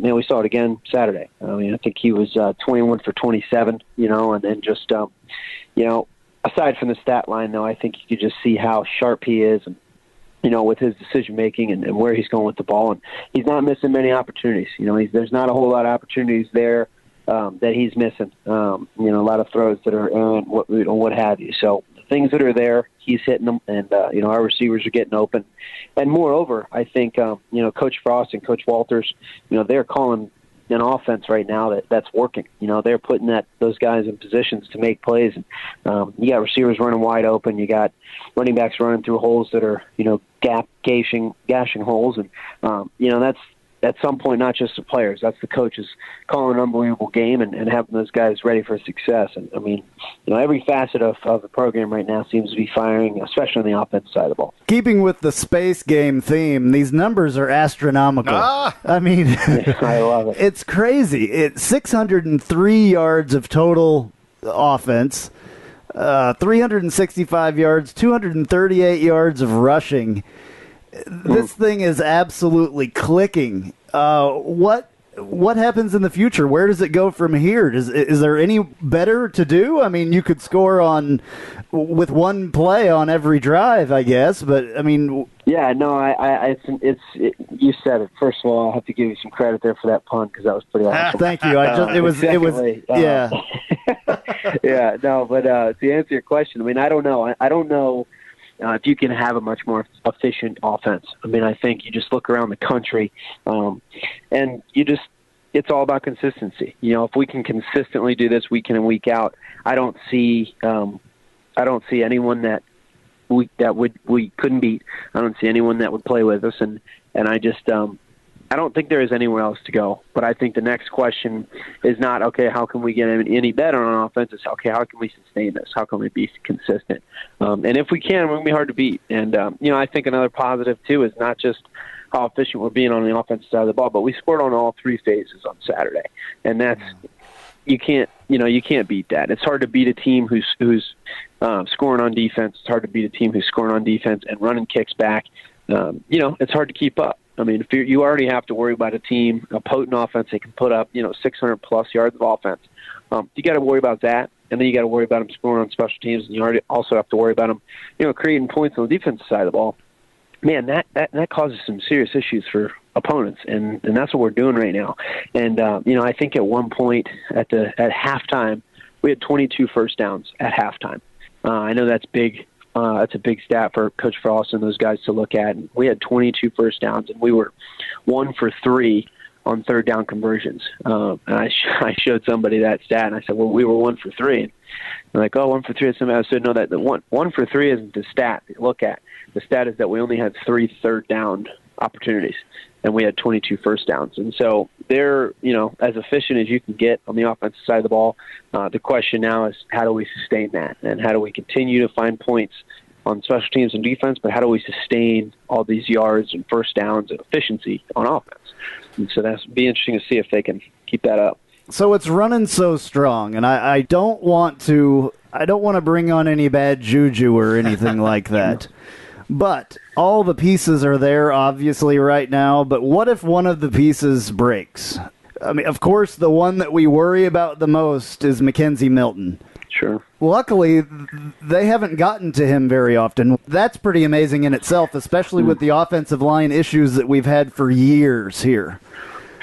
we saw it again Saturday. I mean, I think he was 21 for 27, and then just, aside from the stat line, though, I think you could just see how sharp he is and, with his decision-making and where he's going with the ball. And he's not missing many opportunities. There's not a whole lot of opportunities there that he's missing. A lot of throws that are errant, what have you. So the things that are there, he's hitting them, and, our receivers are getting open. And moreover, I think, Coach Frost and Coach Walters, they're calling an offense right now that's working. They're putting those guys in positions to make plays. And, you got receivers running wide open. You got running backs running through holes that are, gashing holes. And, that's at some point not just the players. That's the coaches calling an unbelievable game and having those guys ready for success. And, I mean, every facet of the program right now seems to be firing, especially on the offensive side of the ball. Keeping with the space game theme, these numbers are astronomical. I mean, I love it. It's crazy. It's 603 yards of total offense, 365 yards, 238 yards of rushing. This thing is absolutely clicking. What happens in the future? Where does it go from here? Is there any better to do? I mean, you could score with one play on every drive, I guess. But I mean, yeah, no, you said it. First of all, I'll have to give you some credit there for that pun because that was pretty awesome. Thank you. Yeah. Yeah, no, but to answer your question, I mean, I don't know. If you can have a much more efficient offense. I mean, I think you just look around the country, and it's all about consistency. If we can consistently do this week in and week out, I don't see anyone that we couldn't beat. I don't see anyone that would play with us, and I just I don't think there is anywhere else to go. But I think the next question is not, okay, how can we get any better on offense? It's, okay, how can we sustain this? How can we be consistent? And if we can, we're going to be hard to beat. And, I think another positive, too, is not just how efficient we're being on the offensive side of the ball, but we scored on all three phases on Saturday. And that's you can't beat that. It's hard to beat a team who's scoring on defense. It's hard to beat a team who's scoring on defense and running kicks back. It's hard to keep up. I mean, if you already have to worry about a team, a potent offense that can put up, 600-plus yards of offense. You got to worry about that, and then you got to worry about them scoring on special teams, and you already also have to worry about them, creating points on the defensive side of the ball. Man, that causes some serious issues for opponents, and that's what we're doing right now. And I think at one point at halftime, we had 22 first downs at halftime. I know that's big. That's a big stat for Coach Frost and those guys to look at. And we had 22 first downs, and we were 1 for 3 on third down conversions. And I showed somebody that stat, and I said, well, we were 1 for 3. And they're like, oh, 1 for 3. I said, no, that the one for 3 isn't the stat that you look at. The stat is that we only had 3 third down opportunities, and we had 22 first downs. And so they're, as efficient as you can get on the offensive side of the ball. The question now is, how do we sustain that? And how do we continue to find points on special teams and defense, but how do we sustain all these yards and first downs and efficiency on offense? And so that's be interesting to see if they can keep that up. So it's running so strong, and I don't want to bring on any bad juju or anything like that. But all the pieces are there, obviously, right now. But what if one of the pieces breaks? I mean, of course, the one that we worry about the most is Mackenzie Milton. Sure. Luckily, they haven't gotten to him very often. That's pretty amazing in itself, especially with the offensive line issues that we've had for years here.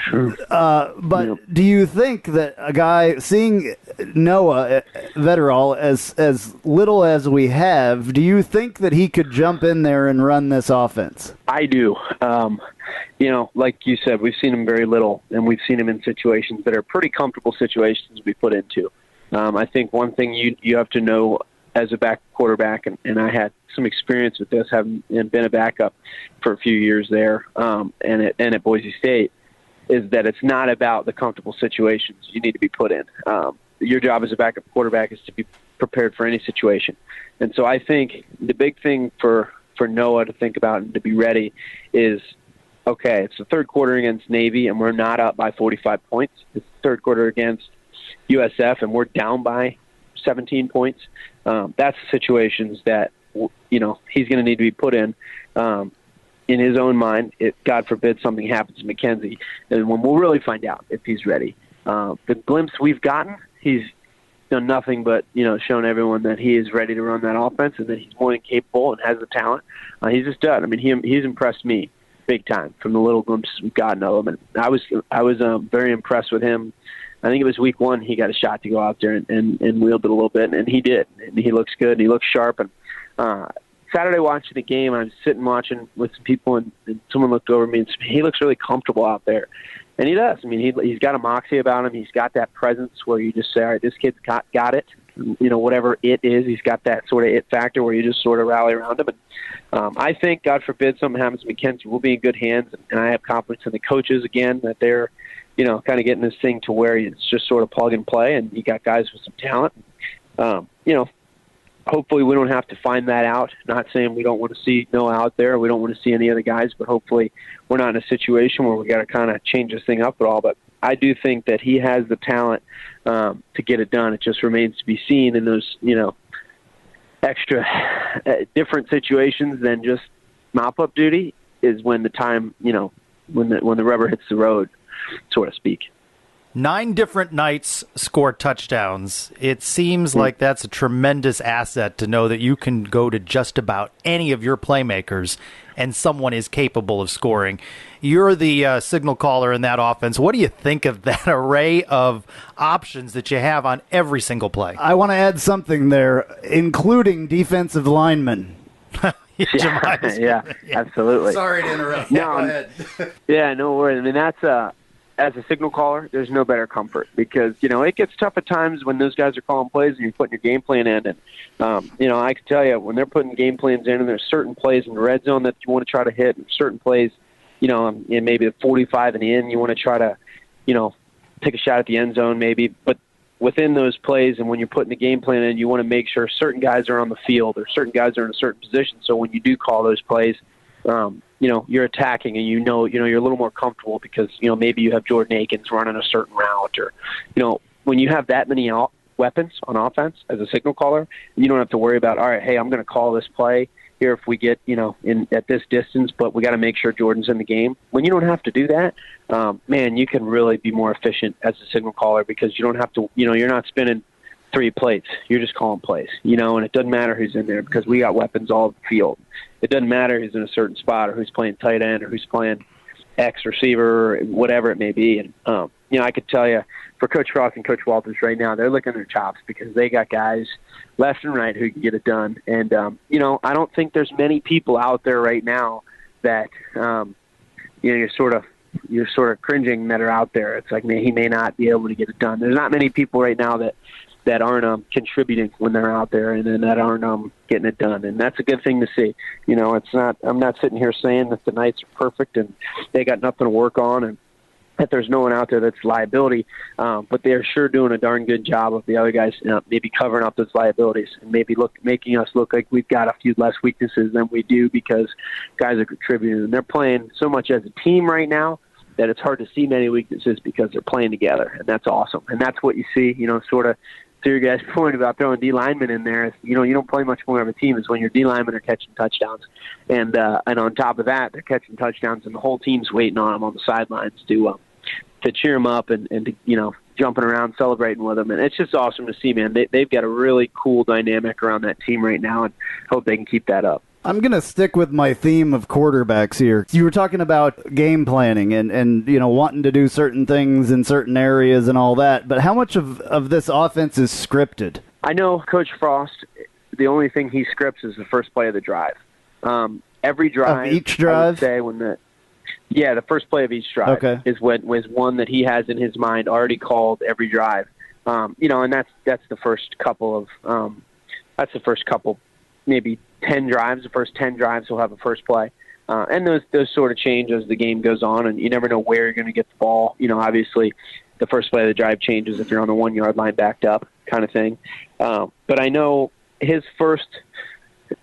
Sure. But do you think that a guy, seeing Noah Vetterall as little as we have, do you think that he could jump in there and run this offense? I do. Like you said, we've seen him very little, and we've seen him in situations that are pretty comfortable situations we put into. I think one thing you have to know as a back quarterback, and I had some experience with this, having been a backup for a few years there, and at Boise State, is that it's not about the comfortable situations you need to be put in. Your job as a backup quarterback is to be prepared for any situation. And so I think the big thing for Noah to think about and to be ready is, okay, it's the third quarter against Navy, and we're not up by 45 points. It's the third quarter against USF, and we're down by 17 points. That's the situations that, he's going to need to be put in his own mind. God forbid something happens to Mackenzie, and when we'll really find out if he's ready. The glimpse we've gotten, he's done nothing but, shown everyone that he is ready to run that offense and that he's more than capable and has the talent. He's just done. I mean, he's impressed me big time from the little glimpses we've gotten of him. And I was very impressed with him. I think it was week 1 he got a shot to go out there and wield it a little bit, and he did. And he looks good, and he looks sharp. And Saturday watching the game, I was sitting watching with some people, and someone looked over at me, and he looks really comfortable out there. And he does. I mean, he's got a moxie about him. He's got that presence where you just say, all right, this kid's got it. Whatever it is, he's got that sort of it factor where you just sort of rally around him. And I think, God forbid, something happens to Mackenzie, we'll be in good hands. And I have confidence in the coaches, again, that they're, kind of getting this thing to where it's just sort of plug and play, and you got guys with some talent. Hopefully we don't have to find that out. Not saying we don't want to see Noah out there. We don't want to see any other guys, but hopefully we're not in a situation where we got to kind of change this thing up at all. But I do think that he has the talent to get it done. It just remains to be seen in those, extra different situations than just mop-up duty is when the time, when the rubber hits the road, so to speak. 9 different Knights score touchdowns. It seems like that's a tremendous asset to know that you can go to just about any of your playmakers and someone is capable of scoring. You're the signal caller in that offense. What do you think of that array of options that you have on every single play? I want to add something there, including defensive linemen. Yeah, absolutely. Sorry to interrupt. No, go ahead. Yeah, no worries. I mean, that's as a signal caller, there's no better comfort because, it gets tough at times when those guys are calling plays and you're putting your game plan in. And, I can tell you when they're putting game plans in and there's certain plays in the red zone that you want to try to hit and certain plays, in maybe the 45 and in, you want to try to, take a shot at the end zone maybe. But within those plays and when you're putting the game plan in, you want to make sure certain guys are on the field or certain guys are in a certain position. So when you do call those plays, you're attacking and you're a little more comfortable because, maybe you have Jordan Akins running a certain route or, when you have that many weapons on offense as a signal caller, you don't have to worry about, all right, hey, I'm going to call this play here if we get, in at this distance, but we got to make sure Jordan's in the game. When you don't have to do that, man, you can really be more efficient as a signal caller because you don't have to, you're not spinning 3 plates. You're just calling plays, and it doesn't matter who's in there because we got weapons all over the field. It doesn't matter who's in a certain spot or who's playing tight end or who's playing X receiver or whatever it may be. And, I could tell you for Coach Frost and Coach Walters right now, they're licking their chops because they got guys left and right who can get it done. And, I don't think there's many people out there right now that, you're sort of cringing that are out there. It's like, man, he may not be able to get it done. There's not many people right now that aren't contributing when they're out there and then that aren't getting it done. And that's a good thing to see. I'm not sitting here saying that the Knights are perfect and they got nothing to work on. And that there's no one out there that's liability, but they're sure doing a darn good job of the other guys maybe covering up those liabilities and maybe making us look like we've got a few less weaknesses than we do because guys are contributing. And they're playing so much as a team right now that it's hard to see many weaknesses because they're playing together, and that's awesome. And that's what you see, sort of to your guys' point about throwing D linemen in there. You don't play much more of a team is when your D linemen are catching touchdowns. And on top of that, they're catching touchdowns, and the whole team's waiting on them on the sidelines to cheer them up and to, jumping around, celebrating with them. And it's just awesome to see, man. They've got a really cool dynamic around that team right now, and hope they can keep that up. I'm going to stick with my theme of quarterbacks here. You were talking about game planning and wanting to do certain things in certain areas and all that, but how much of this offense is scripted? I know Coach Frost, the only thing he scripts is the first play of the drive. Every drive. Of each drive? I would say the first play of each drive is one that he has in his mind already called every drive. And that's the first couple of maybe 10 drives. The first 10 drives will have a first play. And those sort of change as the game goes on, and you never know where you're going to get the ball. Obviously, the first play of the drive changes if you're on the 1 yard line backed up kind of thing. But I know the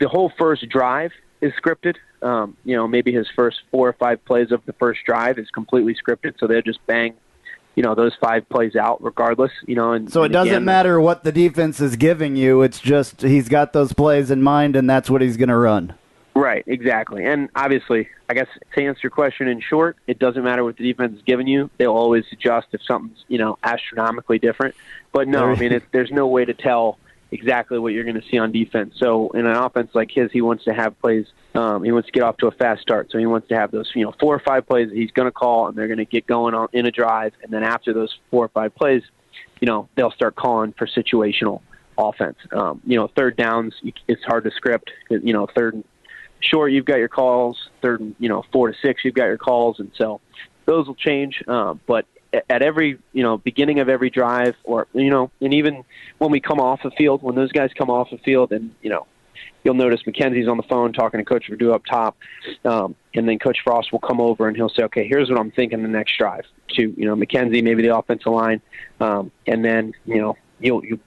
whole first drive is scripted. Maybe his first 4 or 5 plays of the first drive is completely scripted, so they'll just bang those 5 plays out regardless, So it doesn't matter what the defense is giving you. It's just he's got those plays in mind, and that's what he's going to run. Right, exactly. And obviously, I guess to answer your question in short, it doesn't matter what the defense is giving you. They'll always adjust if something's, astronomically different. But no, there's no way to tell exactly what you're going to see on defense. So in an offense like his, he wants to have plays. He wants to get off to a fast start. So he wants to have those, 4 or 5 plays that he's going to call, and they're going to get going in a drive. And then after those 4 or 5 plays, they'll start calling for situational offense. Third downs, it's hard to script. Third and short, you've got your calls. Third and 4 to 6, you've got your calls. And so those will change. But at every, beginning of every drive, or, and even when we come off the field, when those guys come off the field, and, you'll notice Mackenzie's on the phone talking to Coach Verdue up top, and then Coach Frost will come over and he'll say, okay, here's what I'm thinking the next drive to, Mackenzie, maybe the offensive line, and then, you'll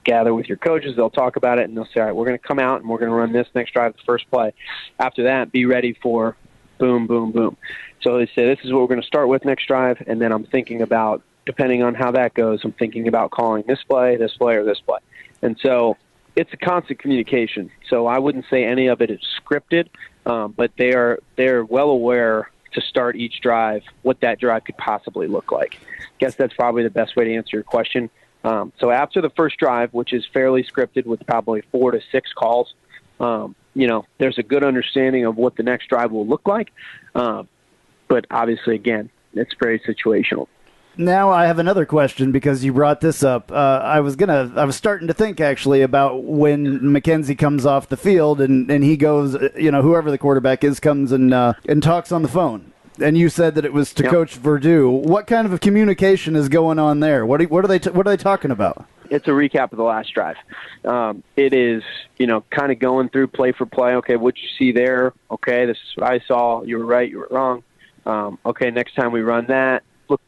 gather with your coaches, they'll talk about it, and they'll say, all right, we're going to come out and we're going to run this next drive, the first play. After that, be ready for boom, boom, boom. So they say, this is what we're going to start with next drive, and then I'm thinking about, depending on how that goes, I'm thinking about calling this play, or this play. And so it's a constant communication. So I wouldn't say any of it is scripted, but they're well aware to start each drive what that drive could possibly look like. I guess that's probably the best way to answer your question. So after the first drive, which is fairly scripted with probably 4 to 6 calls, there's a good understanding of what the next drive will look like. But obviously, again, it's very situational. Now I have another question because you brought this up. I was starting to think actually about when Mackenzie comes off the field and he goes, whoever the quarterback is comes and talks on the phone. And you said that it was to Coach Verdue. What kind of a communication is going on there? What are they talking about? It's a recap of the last drive. It is, kind of going through play for play. Okay, what'd you see there? Okay, this is what I saw. You were right. You were wrong. Okay, next time we run that, look,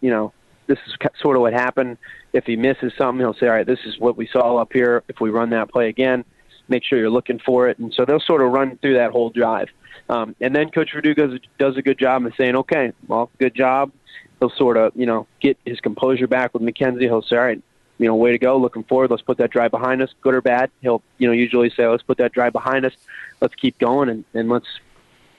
this is sort of what happened. If he misses something, he'll say, all right, this is what we saw up here. If we run that play again, make sure you're looking for it. And so they'll sort of run through that whole drive. And then Coach Verdue does a good job of saying, okay, well, good job. He'll sort of, get his composure back with Mackenzie. He'll say, all right, way to go, looking forward. Let's put that drive behind us, good or bad. He'll, usually say, let's put that drive behind us. Let's keep going and let's,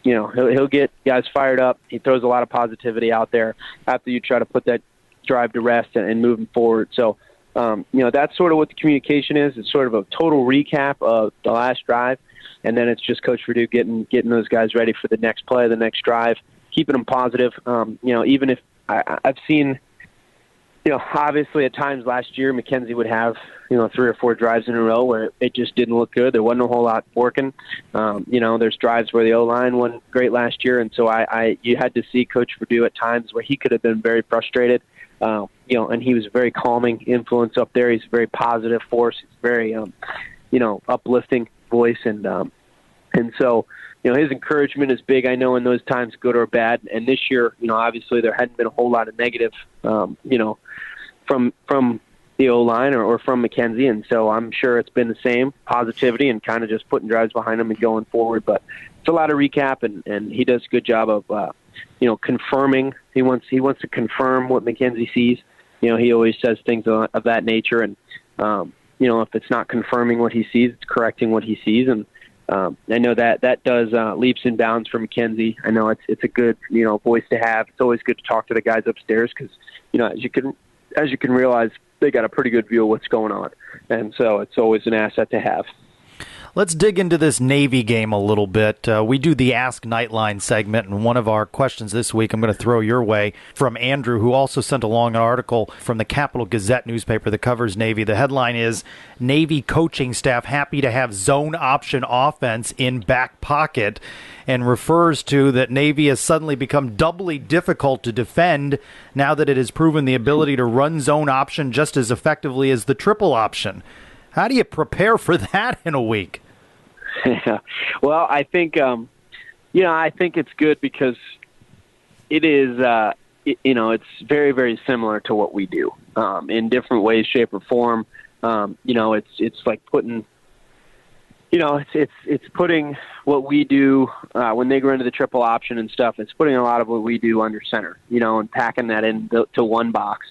he'll get guys fired up. He throws a lot of positivity out there after you try to put that drive to rest and moving forward. So, that's sort of what the communication is. It's sort of a total recap of the last drive, and then it's just Coach Verdue getting those guys ready for the next play, the next drive, keeping them positive. Even if I've seen, obviously at times last year Mackenzie would have, 3 or 4 drives in a row where it just didn't look good. There wasn't a whole lot working. There's drives where the O-line wasn't great last year, and so you had to see Coach Verdue at times where he could have been very frustrated. And he was a very calming influence up there. He's a very positive force. He's very, uplifting voice. And And so, his encouragement is big, I know, in those times, good or bad. And this year, obviously there hadn't been a whole lot of negative, from the O-line or from McKenzie. And so I'm sure it's been the same positivity and kind of just putting drives behind him and going forward. But it's a lot of recap, and he does a good job of, confirming. He wants to confirm what McKenzie sees. He always says things of that nature. And, if it's not confirming what he sees, it's correcting what he sees. And, I know that does leaps and bounds for McKenzie. I know it's a good voice to have. It's always good to talk to the guys upstairs because as you can realize, they got a pretty good view of what's going on, and so it's always an asset to have. Let's dig into this Navy game a little bit. We do the Ask Knightline segment, and one of our questions this week I'm going to throw your way from Andrew, who also sent along an article from the Capital Gazette newspaper that covers Navy. The headline is, Navy coaching staff happy to have zone option offense in back pocket, and refers to that Navy has suddenly become doubly difficult to defend now that it has proven the ability to run zone option just as effectively as the triple option. How do you prepare for that in a week? Yeah. Well, I think, I think it's good because it is, it's very, very similar to what we do in different ways, shape, or form. It's like putting, it's putting what we do when they go into the triple option and stuff. It's putting a lot of what we do under center, and packing that into one box.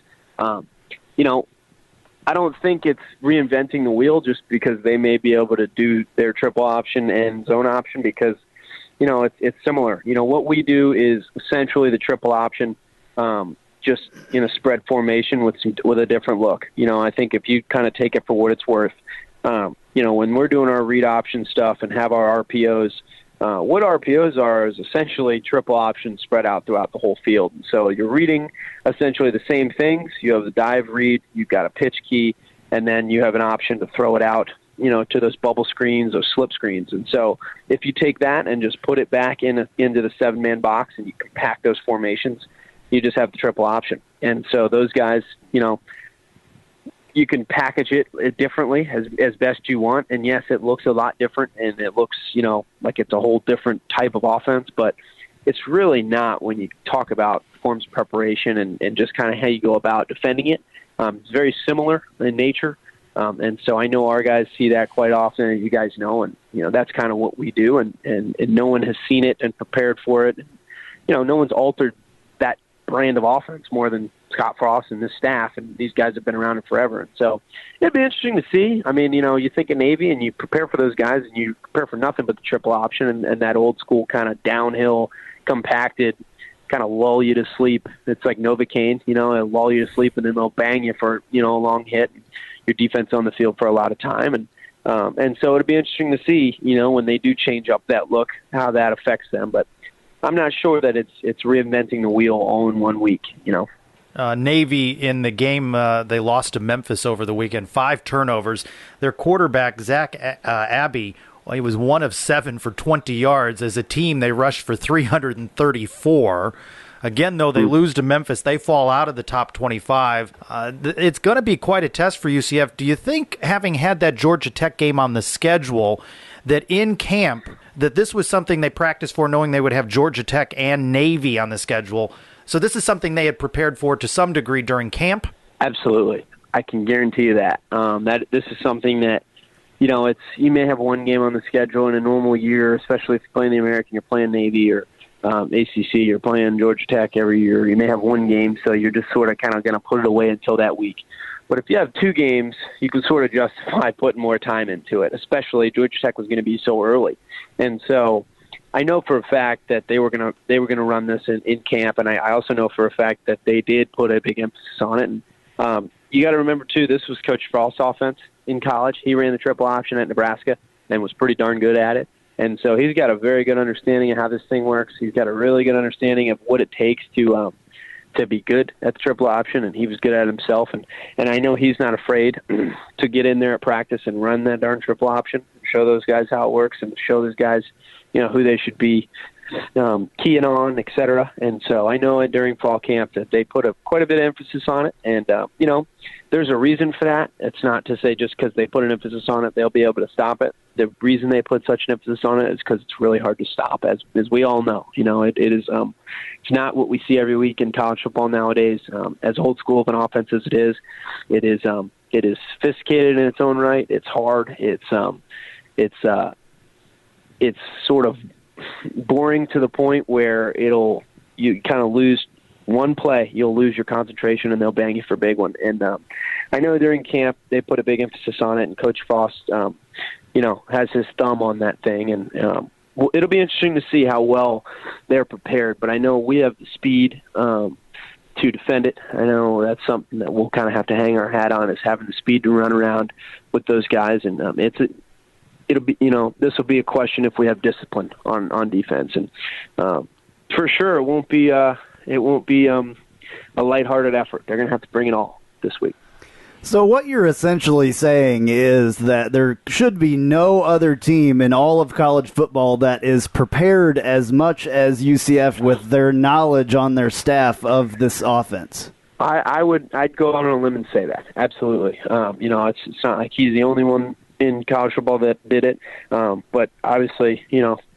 I don't think it's reinventing the wheel just because they may be able to do their triple option and zone option because, it's similar. What we do is essentially the triple option, just in a spread formation with a different look. I think if you kind of take it for what it's worth, when we're doing our read option stuff and have our RPOs, what RPOs are is essentially triple options spread out throughout the whole field. So you're reading essentially the same things. You have the dive read, you've got a pitch key, and then you have an option to throw it out, to those bubble screens or slip screens. And so if you take that and just put it back into the 7-man box and you compact those formations, you just have the triple option. And so those guys, you can package it differently as best you want. And yes, it looks a lot different and it looks, like it's a whole different type of offense, but it's really not when you talk about forms of preparation and just kind of how you go about defending it. It's very similar in nature. And so I know our guys see that quite often, as you guys know, and, that's kind of what we do. And no one has seen it and prepared for it. No one's altered that brand of offense more than Scott Frost and this staff, and these guys have been around it forever. And so it'd be interesting to see. I mean, you think of Navy and you prepare for those guys and you prepare for nothing but the triple option and that old school kind of downhill, compacted, kind of lull you to sleep. It's like Novocaine, it'll lull you to sleep and then they'll bang you for, a long hit. Your defense on the field for a lot of time. And so it'd be interesting to see, when they do change up that look, how that affects them. But I'm not sure that it's reinventing the wheel all in 1 week, Navy in the game, they lost to Memphis over the weekend, 5 turnovers. Their quarterback, Zach Abbey, he was 1 of 7 for 20 yards. As a team, they rushed for 334. Again, though, they lose to Memphis. They fall out of the top 25. It's going to be quite a test for UCF. Do you think, having had that Georgia Tech game on the schedule, that in camp, that this was something they practiced for, knowing they would have Georgia Tech and Navy on the schedule? So this is something they had prepared for to some degree during camp? Absolutely. I can guarantee you that. That this is something that, you may have one game on the schedule in a normal year, especially if you're playing the American, you're playing Navy or ACC, you're playing Georgia Tech every year. You may have one game, so you're just sort of kind of going to put it away until that week. But if you have 2 games, you can sort of justify putting more time into it, especially Georgia Tech was going to be so early. And so I know for a fact that they were going to run this in camp, and I also know for a fact that they did put a big emphasis on it. And you got to remember, too, this was Coach Frost's offense in college. He ran the triple option at Nebraska and was pretty darn good at it. And so he's got a very good understanding of how this thing works. He's got a really good understanding of what it takes to be good at the triple option, and he was good at it himself. And I know he's not afraid to get in there at practice and run that darn triple option, show those guys how it works, and show those guys, who they should be keying on, et cetera. And so I know during fall camp that they put quite a bit of emphasis on it. And, there's a reason for that. It's not to say just because they put an emphasis on it, they'll be able to stop it. The reason they put such an emphasis on it is because it's really hard to stop, as we all know. It is it's not what we see every week in college football nowadays. As old school of an offense as it is sophisticated in its own right. It's hard. It's sort of boring to the point where you kind of lose one play, you'll lose your concentration, and they'll bang you for a big one. And I know during camp they put a big emphasis on it, and Coach Frost, has his thumb on that thing. And it'll be interesting to see how well they're prepared. But I know we have the speed to defend it. I know that's something that we'll kind of have to hang our hat on, is having the speed to run around with those guys. And it'll be, this will be a question if we have discipline on defense. And for sure, it won't be a lighthearted effort. They're going to have to bring it all this week. So what you're essentially saying is that there should be no other team in all of college football that is prepared as much as UCF with their knowledge on their staff of this offense. I'd go out on a limb and say that. Absolutely. It's not like he's the only one in college football that did it. But obviously,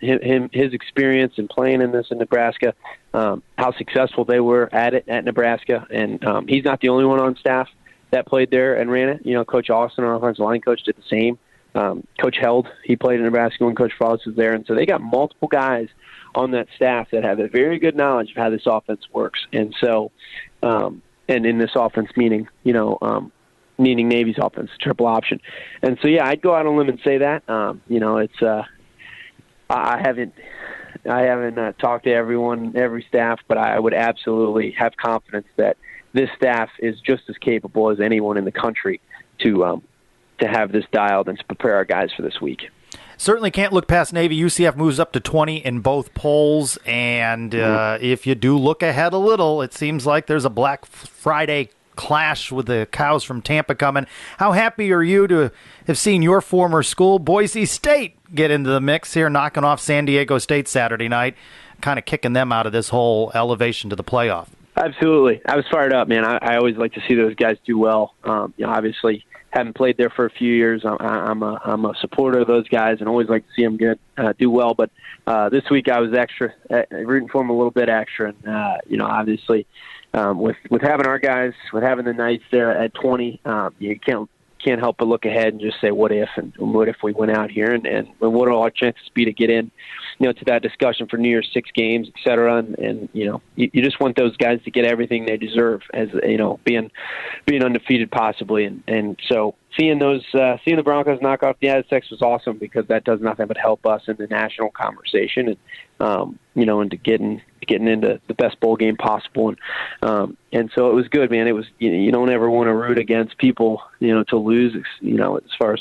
his experience in playing in this in Nebraska, how successful they were at it at Nebraska. And he's not the only one on staff that played there and ran it. Coach Austin, our offensive line coach, did the same. Coach Held, he played in Nebraska when Coach Frost was there. And so they got multiple guys on that staff that have a very good knowledge of how this offense works. And so, and in this offense, meaning Navy's offense, triple option. And so, yeah, I'd go out on a limb and say that. I haven't talked to every staff, but I would absolutely have confidence that this staff is just as capable as anyone in the country to have this dialed and to prepare our guys for this week. Certainly can't look past Navy. UCF moves up to 20 in both polls, and if you do look ahead a little, it seems like there's a Black Friday clash with the Cows from Tampa coming. How happy are you to have seen your former school, Boise State, get into the mix here, knocking off San Diego State Saturday night, kind of kicking them out of this whole elevation to the playoff? Absolutely. I was fired up, man. I always like to see those guys do well. Obviously, haven't played there for a few years. I'm a supporter of those guys and always like to see them do well. But this week I was rooting for them a little bit extra. And, obviously, with having our guys, with having the Knights there at 20, you can't help but look ahead and just say, what if, and what if we went out here, and what will our chances be to get in, to that discussion for New Year's 6 games, et cetera. And you just want those guys to get everything they deserve as, being undefeated possibly. And so seeing the Broncos knock off the Aztecs was awesome, because that does nothing but help us in the national conversation and, into getting into the best bowl game possible. And so it was good, man. It was, you don't ever want to root against people, to lose, as far as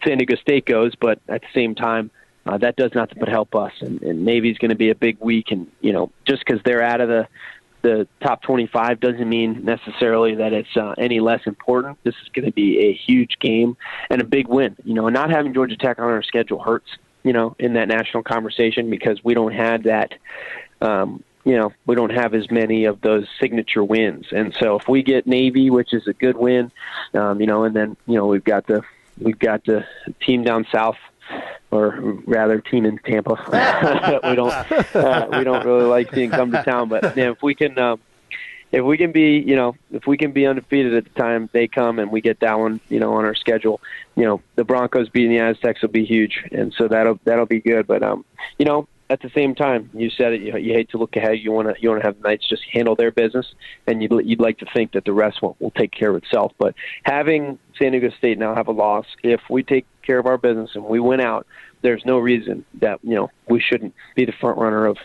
San Diego State goes, but at the same time, that does nothing but help us. And Navy's going to be a big week. And, just because they're out of the top 25 doesn't mean necessarily that it's any less important. This is going to be a huge game and a big win. And not having Georgia Tech on our schedule hurts, in that national conversation, because we don't have that, we don't have as many of those signature wins. And so if we get Navy, which is a good win, and then, we've got the team down south, or rather team in Tampa. we don't really like seeing come to town, but if we can be undefeated at the time they come and we get that one, on our schedule, the Broncos beating the Aztecs will be huge. And so that'll be good. But, at the same time, you said it, you hate to look ahead. You want to have the Knights just handle their business, and you'd like to think that the rest will take care of itself. But having San Diego State now have a loss, if we take care of our business and we win out, there's no reason that we shouldn't be the front runner of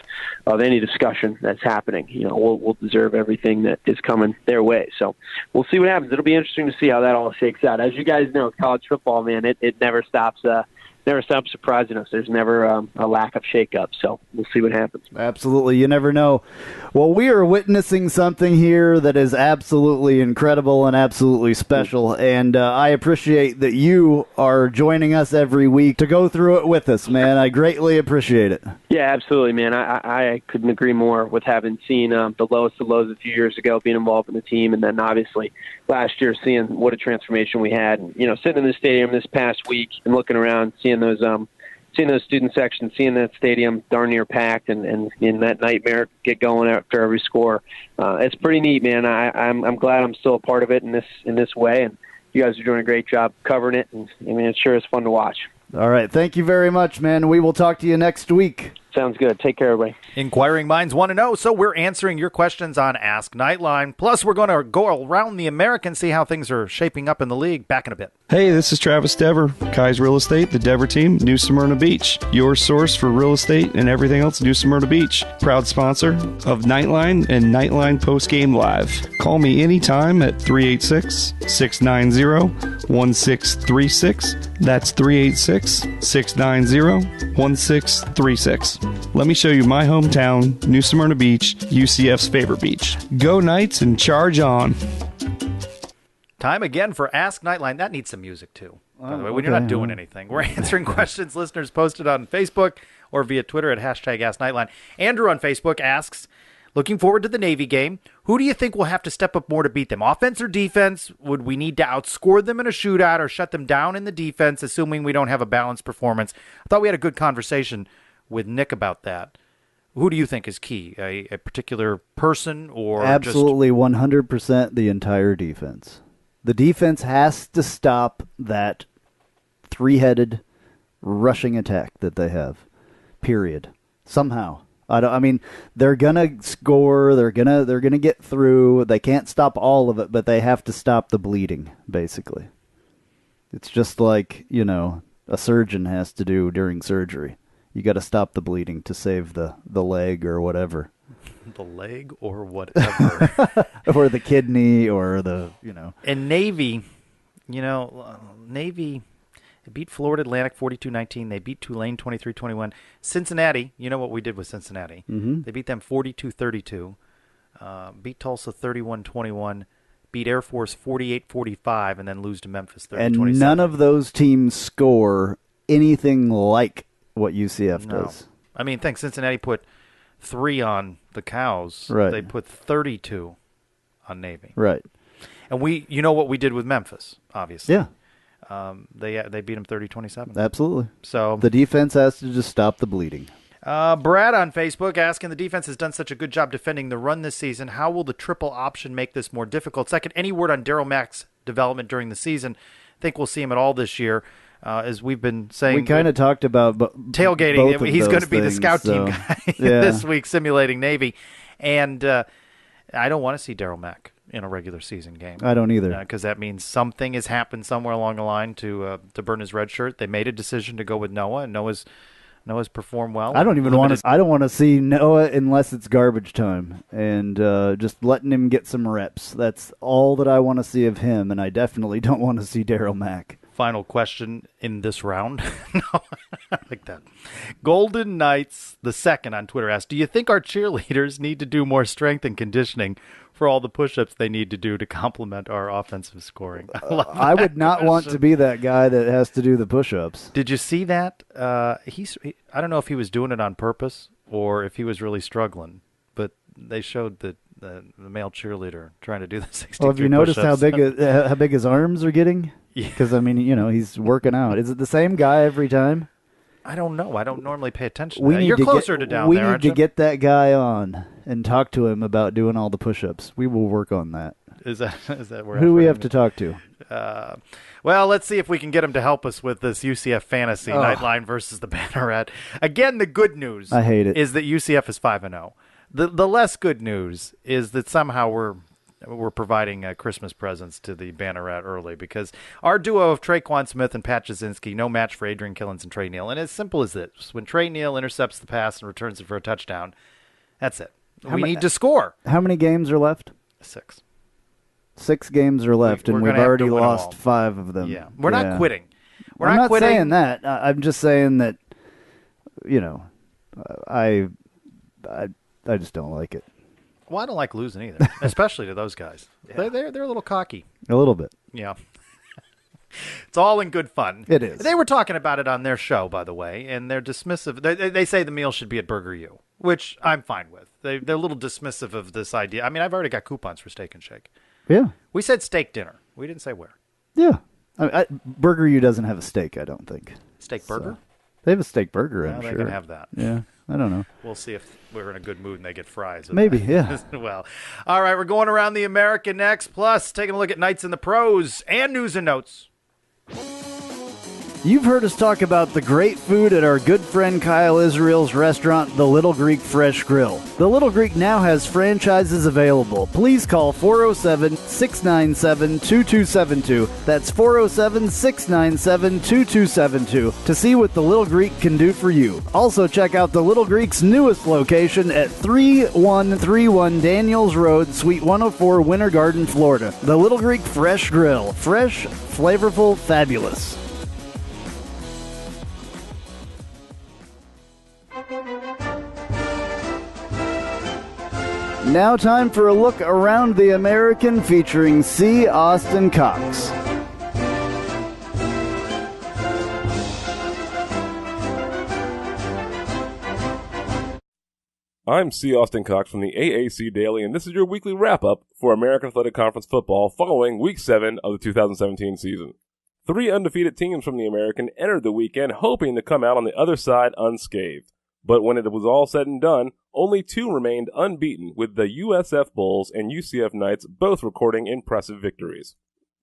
any discussion that's happening. We'll deserve everything that is coming their way. So we'll see what happens. It'll be interesting to see how that all shakes out. As you guys know, college football, man, it never stops. stops surprising us. There's never a lack of shakeup, so we'll see what happens. Absolutely. You never know. Well, we are witnessing something here that is absolutely incredible and absolutely special, and I appreciate that you are joining us every week to go through it with us, man. I greatly appreciate it. Yeah, absolutely, man. I couldn't agree more with having seen the lowest of lows a few years ago, being involved in the team, and then obviously last year seeing what a transformation we had. And, sitting in the stadium this past week and looking around, seeing those student sections, seeing that stadium darn near packed, and that nightmare get going after every score. It's pretty neat, man. I'm glad I'm still a part of it in this way, and you guys are doing a great job covering it. And it sure is fun to watch. All right. Thank you very much, man. We will talk to you next week. Sounds good. Take care, everybody. Inquiring minds want to know, so we're answering your questions on Ask Knightline. Plus, we're going to go around the American, see how things are shaping up in the league. Back in a bit. Hey, this is Travis Dever, Kai's Real Estate, the Dever team, New Smyrna Beach. Your source for real estate and everything else, New Smyrna Beach. Proud sponsor of Knightline and Knightline Postgame Live. Call me anytime at 386-690-1636. That's 386-690-1636. Let me show you my hometown, New Smyrna Beach, UCF's favorite beach. Go Knights and charge on. Time again for Ask Knightline. That needs some music, too, by the way, when you're not doing anything. We're answering questions listeners posted on Facebook or via Twitter at #AskKnightline. Andrew on Facebook asks, looking forward to the Navy game, who do you think will have to step up more to beat them? Offense or defense? Would we need to outscore them in a shootout or shut them down in the defense, assuming we don't have a balanced performance? I thought we had a good conversation with Nick about that. Who do you think is key? A particular person or Absolutely, 100% the entire defense. The defense has to stop that three-headed rushing attack that they have. Period. Somehow. They're gonna score. They're gonna get through. They can't stop all of it, but they have to stop the bleeding. Basically, it's just like a surgeon has to do during surgery. You got to stop the bleeding to save the leg or whatever. The leg or whatever. Or the kidney or And Navy, Navy beat Florida Atlantic 42-19. They beat Tulane 23-21. Cincinnati, you know what we did with Cincinnati. Mm-hmm. They beat them 42-32. Beat Tulsa 31-21. Beat Air Force 48-45 and then lose to Memphis 30-27. And none of those teams score anything like what UCF does. Think Cincinnati put 3 on the Cows. Right. They put 32 on Navy. Right. And you know what we did with Memphis, obviously. Yeah. They beat them 30-27. Absolutely. So the defense has to just stop the bleeding. Brad on Facebook asking, the defense has done such a good job defending the run this season. How will the triple option make this more difficult? Second, any word on Darryl Mack's development during the season? I think we'll see him at all this year. As we've been saying, we kind of talked about tailgating. He's going to be the scout team guy this week, simulating Navy. And I don't want to see Darryl Mack in a regular season game. I don't either, because that means something has happened somewhere along the line to burn his red shirt. They made a decision to go with Noah, and Noah's performed well. I don't want to see Noah unless it's garbage time, and just letting him get some reps. That's all that I want to see of him, and I definitely don't want to see Darryl Mack. Final question in this round. No, I like that. Golden Knights, the second on Twitter, asked, do you think our cheerleaders need to do more strength and conditioning for all the push-ups they need to do to complement our offensive scoring? I would not want to be that guy that has to do the push-ups. Did you see that? I don't know if he was doing it on purpose or if he was really struggling, but they showed the male cheerleader trying to do the 63 Well, have you noticed how push-ups. big his arms are getting? Because, he's working out. Is it the same guy every time? I don't know. I don't normally pay attention to that. You're closer to down there, aren't We you? need to get that guy on and talk to him about doing all the push-ups. We will work on that. Is that where? Who do we have to talk to? Well, let's see if we can get him to help us with this UCF fantasy Knightline versus the Banneret. Again, the good news I hate it. is that UCF is 5-0. The less good news is that somehow we're providing Christmas presents to the Banneret early because our duo of Traquan Smith and Pat Jasinski, no match for Adrian Killens and Trey Neal. And as simple as this, when Trey Neal intercepts the pass and returns it for a touchdown, that's it. We need to score. How many games are left? 6. 6 games are left, and we've already lost 5 of them. Yeah, we're not quitting. I'm not saying that. I'm just saying that, I just don't like it. Well, I don't like losing either, especially to those guys. Yeah. They're a little cocky. A little bit. Yeah. It's all in good fun. It is. They were talking about it on their show, by the way, and they're dismissive. They say the meal should be at Burger U, which I'm fine with. They're a little dismissive of this idea. I mean, I've already got coupons for Steak and Shake. Yeah. We said steak dinner. We didn't say where. Yeah. Burger U doesn't have a steak, I don't think. Steak burger? They have a steak burger, I'm sure. They can have that. Yeah. I don't know. We'll see if we're in a good mood and they get fries. Maybe, yeah. Well, all right, we're going around the American next, plus taking a look at Knights in the pros and news and notes. You've heard us talk about the great food at our good friend Kyle Israel's restaurant, The Little Greek Fresh Grill. The Little Greek now has franchises available. Please call 407-697-2272. That's 407-697-2272 to see what The Little Greek can do for you. Also check out The Little Greek's newest location at 3131 Daniels Road, Suite 104, Winter Garden, Florida. The Little Greek Fresh Grill. Fresh, flavorful, fabulous. Now time for a look around the American featuring C. Austin Cox. I'm C. Austin Cox from the AAC Daily, and this is your weekly wrap-up for American Athletic Conference football following Week 7 of the 2017 season. 3 undefeated teams from the American entered the weekend hoping to come out on the other side unscathed. But when it was all said and done, only 2 remained unbeaten, with the USF Bulls and UCF Knights both recording impressive victories.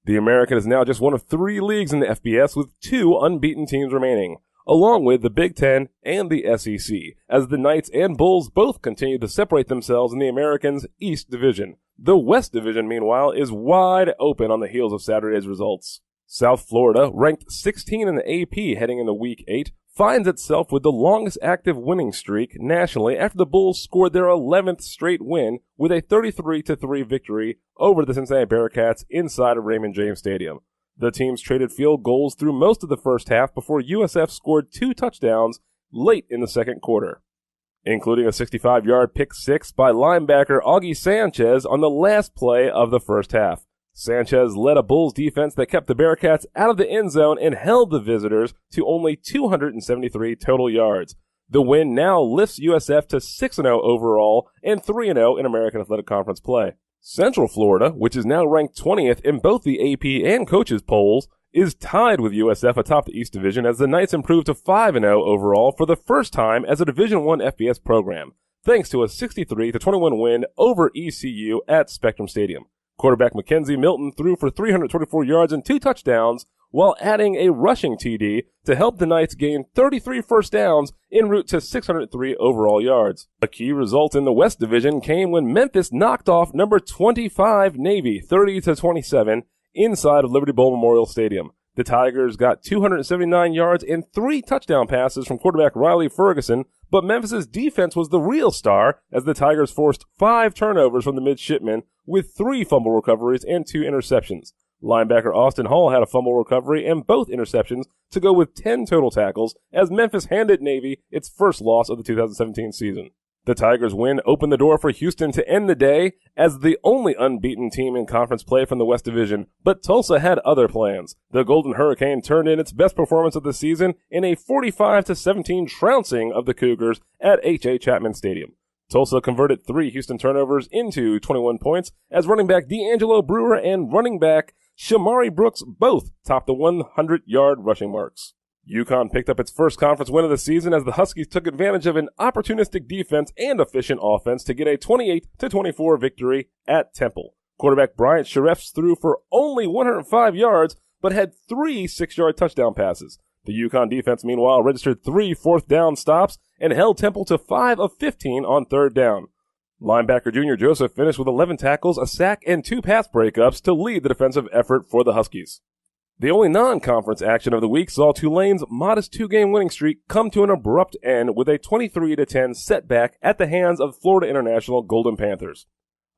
The American is now just one of 3 leagues in the FBS with 2 unbeaten teams remaining, along with the Big Ten and the SEC, as the Knights and Bulls both continue to separate themselves in the American's East Division. The West Division, meanwhile, is wide open on the heels of Saturday's results. South Florida, ranked 16 in the AP heading into Week 8, finds itself with the longest active winning streak nationally after the Bulls scored their 11th straight win with a 33-3 victory over the Cincinnati Bearcats inside of Raymond James Stadium. The teams traded field goals through most of the first half before USF scored 2 touchdowns late in the second quarter, including a 65-yard pick six by linebacker Augie Sanchez on the last play of the first half. Sanchez led a Bulls defense that kept the Bearcats out of the end zone and held the visitors to only 273 total yards. The win now lifts USF to 6-0 overall and 3-0 in American Athletic Conference play. Central Florida, which is now ranked 20th in both the AP and coaches polls, is tied with USF atop the East Division as the Knights improved to 5-0 overall for the first time as a Division I FBS program, thanks to a 63-21 win over ECU at Spectrum Stadium. Quarterback Mackenzie Milton threw for 324 yards and 2 touchdowns while adding a rushing TD to help the Knights gain 33 first downs en route to 603 overall yards. A key result in the West Division came when Memphis knocked off number 25 Navy 30-27 inside of Liberty Bowl Memorial Stadium. The Tigers got 279 yards and 3 touchdown passes from quarterback Riley Ferguson, but Memphis' defense was the real star as the Tigers forced 5 turnovers from the midshipmen with 3 fumble recoveries and 2 interceptions. Linebacker Austin Hall had a fumble recovery and both interceptions to go with 10 total tackles as Memphis handed Navy its first loss of the 2017 season. The Tigers' win opened the door for Houston to end the day as the only unbeaten team in conference play from the West Division, but Tulsa had other plans. The Golden Hurricane turned in its best performance of the season in a 45-17 trouncing of the Cougars at H.A. Chapman Stadium. Tulsa converted 3 Houston turnovers into 21 points as running back D'Angelo Brewer and running back Shamari Brooks both topped the 100-yard rushing marks. UConn picked up its first conference win of the season as the Huskies took advantage of an opportunistic defense and efficient offense to get a 28-24 victory at Temple. Quarterback Bryant Sharefs threw for only 105 yards, but had 3 6-yard touchdown passes. The UConn defense, meanwhile, registered 3 fourth-down stops and held Temple to 5 of 15 on third down. Linebacker Junior Joseph finished with 11 tackles, a sack, and 2 pass breakups to lead the defensive effort for the Huskies. The only non-conference action of the week saw Tulane's modest 2-game winning streak come to an abrupt end with a 23-10 setback at the hands of Florida International Golden Panthers.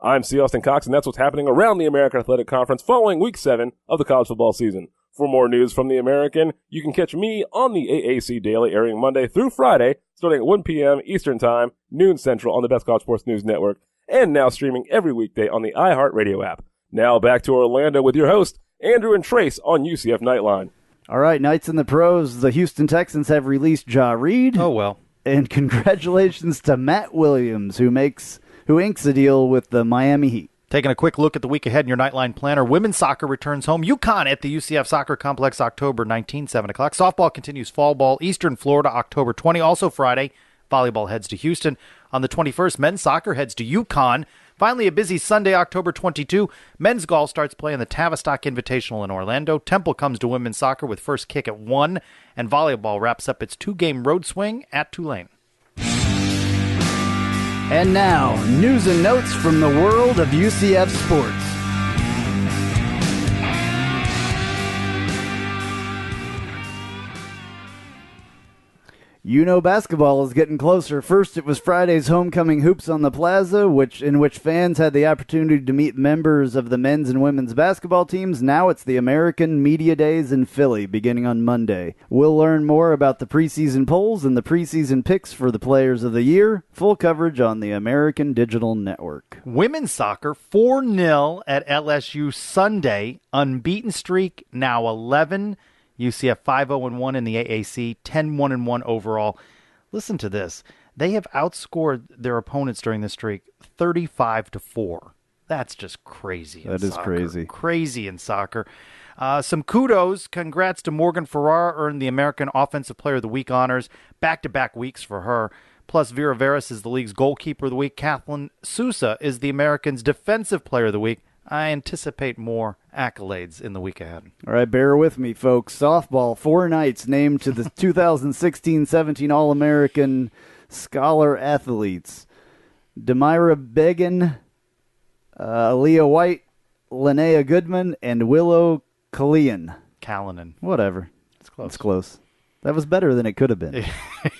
I'm C. Austin Cox, and that's what's happening around the American Athletic Conference following Week 7 of the college football season. For For more news from the American, you can catch me on the AAC Daily, airing Monday through Friday, starting at 1 p.m. Eastern Time, noon Central on the Best College Sports News Network, and now streaming every weekday on the iHeartRadio app. Now back to Orlando with your host, Andrew and Trace on UCF Knightline. All right, Knights in the pros. The Houston Texans have released Ja Reed. Oh, well. And congratulations to Matt Williams, who inks a deal with the Miami Heat. Taking a quick look at the week ahead in your Nightline planner, women's soccer returns home. UConn at the UCF Soccer Complex, October 19, 7 o'clock. Softball continues fall ball, Eastern Florida, October 20. Also Friday, volleyball heads to Houston. On the 21st, men's soccer heads to UConn. Finally, a busy Sunday, October 22. Men's golf starts playing the Tavistock Invitational in Orlando. Temple comes to women's soccer with first kick at 1. And volleyball wraps up its 2-game road swing at Tulane. And now, news and notes from the world of UCF sports. You know basketball is getting closer. First, it was Friday's homecoming hoops on the plaza, in which fans had the opportunity to meet members of the men's and women's basketball teams. Now it's the American Media Days in Philly, beginning on Monday. We'll learn more about the preseason polls and the preseason picks for the players of the year. Full coverage on the American Digital Network. Women's soccer, 4-0 at LSU Sunday. Unbeaten streak, now 11. UCF 5-0-1 in the AAC, 10-1-1 overall. Listen to this. They have outscored their opponents during this streak 35-4. That's just crazy in soccer. That is crazy. Crazy in soccer. Some kudos. Congrats to Morgan Ferrara, earned the American Offensive Player of the Week honors. Back-to-back weeks for her. Plus, Vera Veras is the league's goalkeeper of the week. Kathleen Sousa is the American's Defensive Player of the Week. I anticipate more accolades in the week ahead. All right, bear with me, folks. Softball, 4 Knights named to the 2016-17 All-American Scholar Athletes. Demira Began, Aaliyah White, Linnea Goodman, and Willow Callanan. Whatever. It's close. It's close. That was better than it could have been.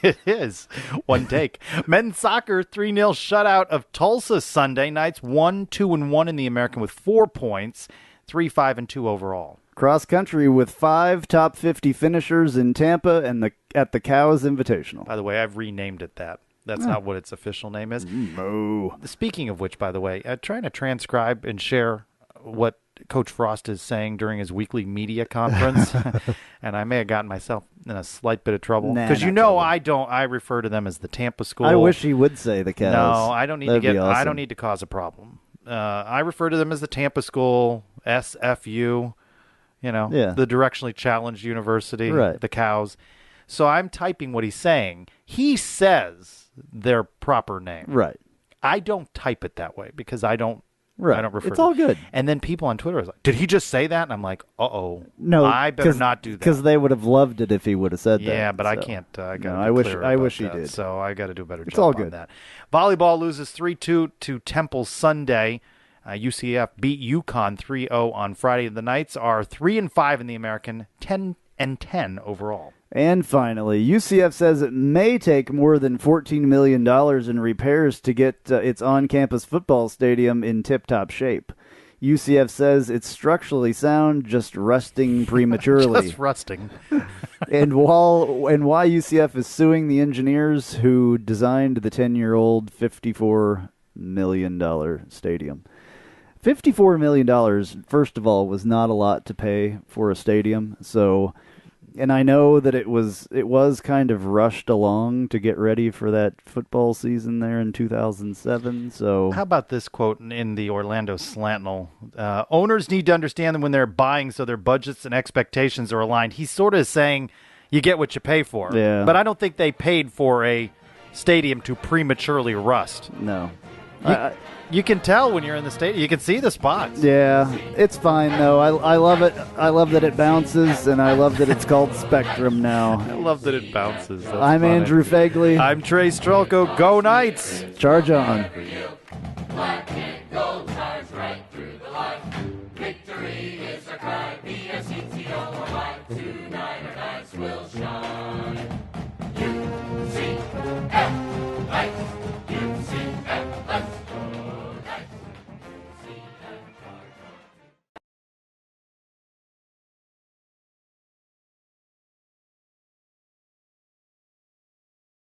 It is. One take. Men's soccer, 3-0 shutout of Tulsa Sunday. Knights 1-2-1 in the American with 4 points, 3-5-2 overall. Cross country with 5 top 50 finishers in Tampa and at the Cows Invitational. By the way, I've renamed it that. That's not what its official name is. No. Speaking of which, by the way, trying to transcribe and share what Coach Frost is saying during his weekly media conference, and I may have gotten myself in a slight bit of trouble because I refer to them as the Tampa School. I wish he would say the Cows. No, I don't need That'd be awesome. I don't need to cause a problem. I refer to them as the Tampa School, SFU. The directionally challenged university, right. The Cows. So I'm typing what he's saying. He says their proper name. Right. I don't type it that way because I don't. Right. I don't refer it's to all it. good. And then people on Twitter are like, did he just say that? And I'm like, no, I better not do that. Because they would have loved it if he would have said that. Yeah, but so. I can't. I wish he did. So I got to do a better it's job all good. on that. Volleyball loses 3-2 to Temple Sunday. UCF beat UConn 3-0 on Friday. The Knights are 3-5 in the American, 10-10 overall. And finally, UCF says it may take more than $14 million in repairs to get its on-campus football stadium in tip-top shape. UCF says it's structurally sound, just rusting prematurely. Just rusting. and why UCF is suing the engineers who designed the 10-year-old $54 million stadium. $54 million, first of all, was not a lot to pay for a stadium, so... And I know that it was kind of rushed along to get ready for that football season there in 2007. So how about this quote in the Orlando Slantinel? Owners need to understand that when they're buying so their budgets and expectations are aligned. He's sort of saying you get what you pay for. Yeah. But I don't think they paid for a stadium to prematurely rust. No. You can tell when you're in the stadium. You can see the spots. Yeah, it's fine, though. I love it. I love that it bounces, and I love that it's called Spectrum now. I love that it bounces. That's I'm funny. Andrew Phegley. I'm Trace Trylko. Go Knights! Charge on.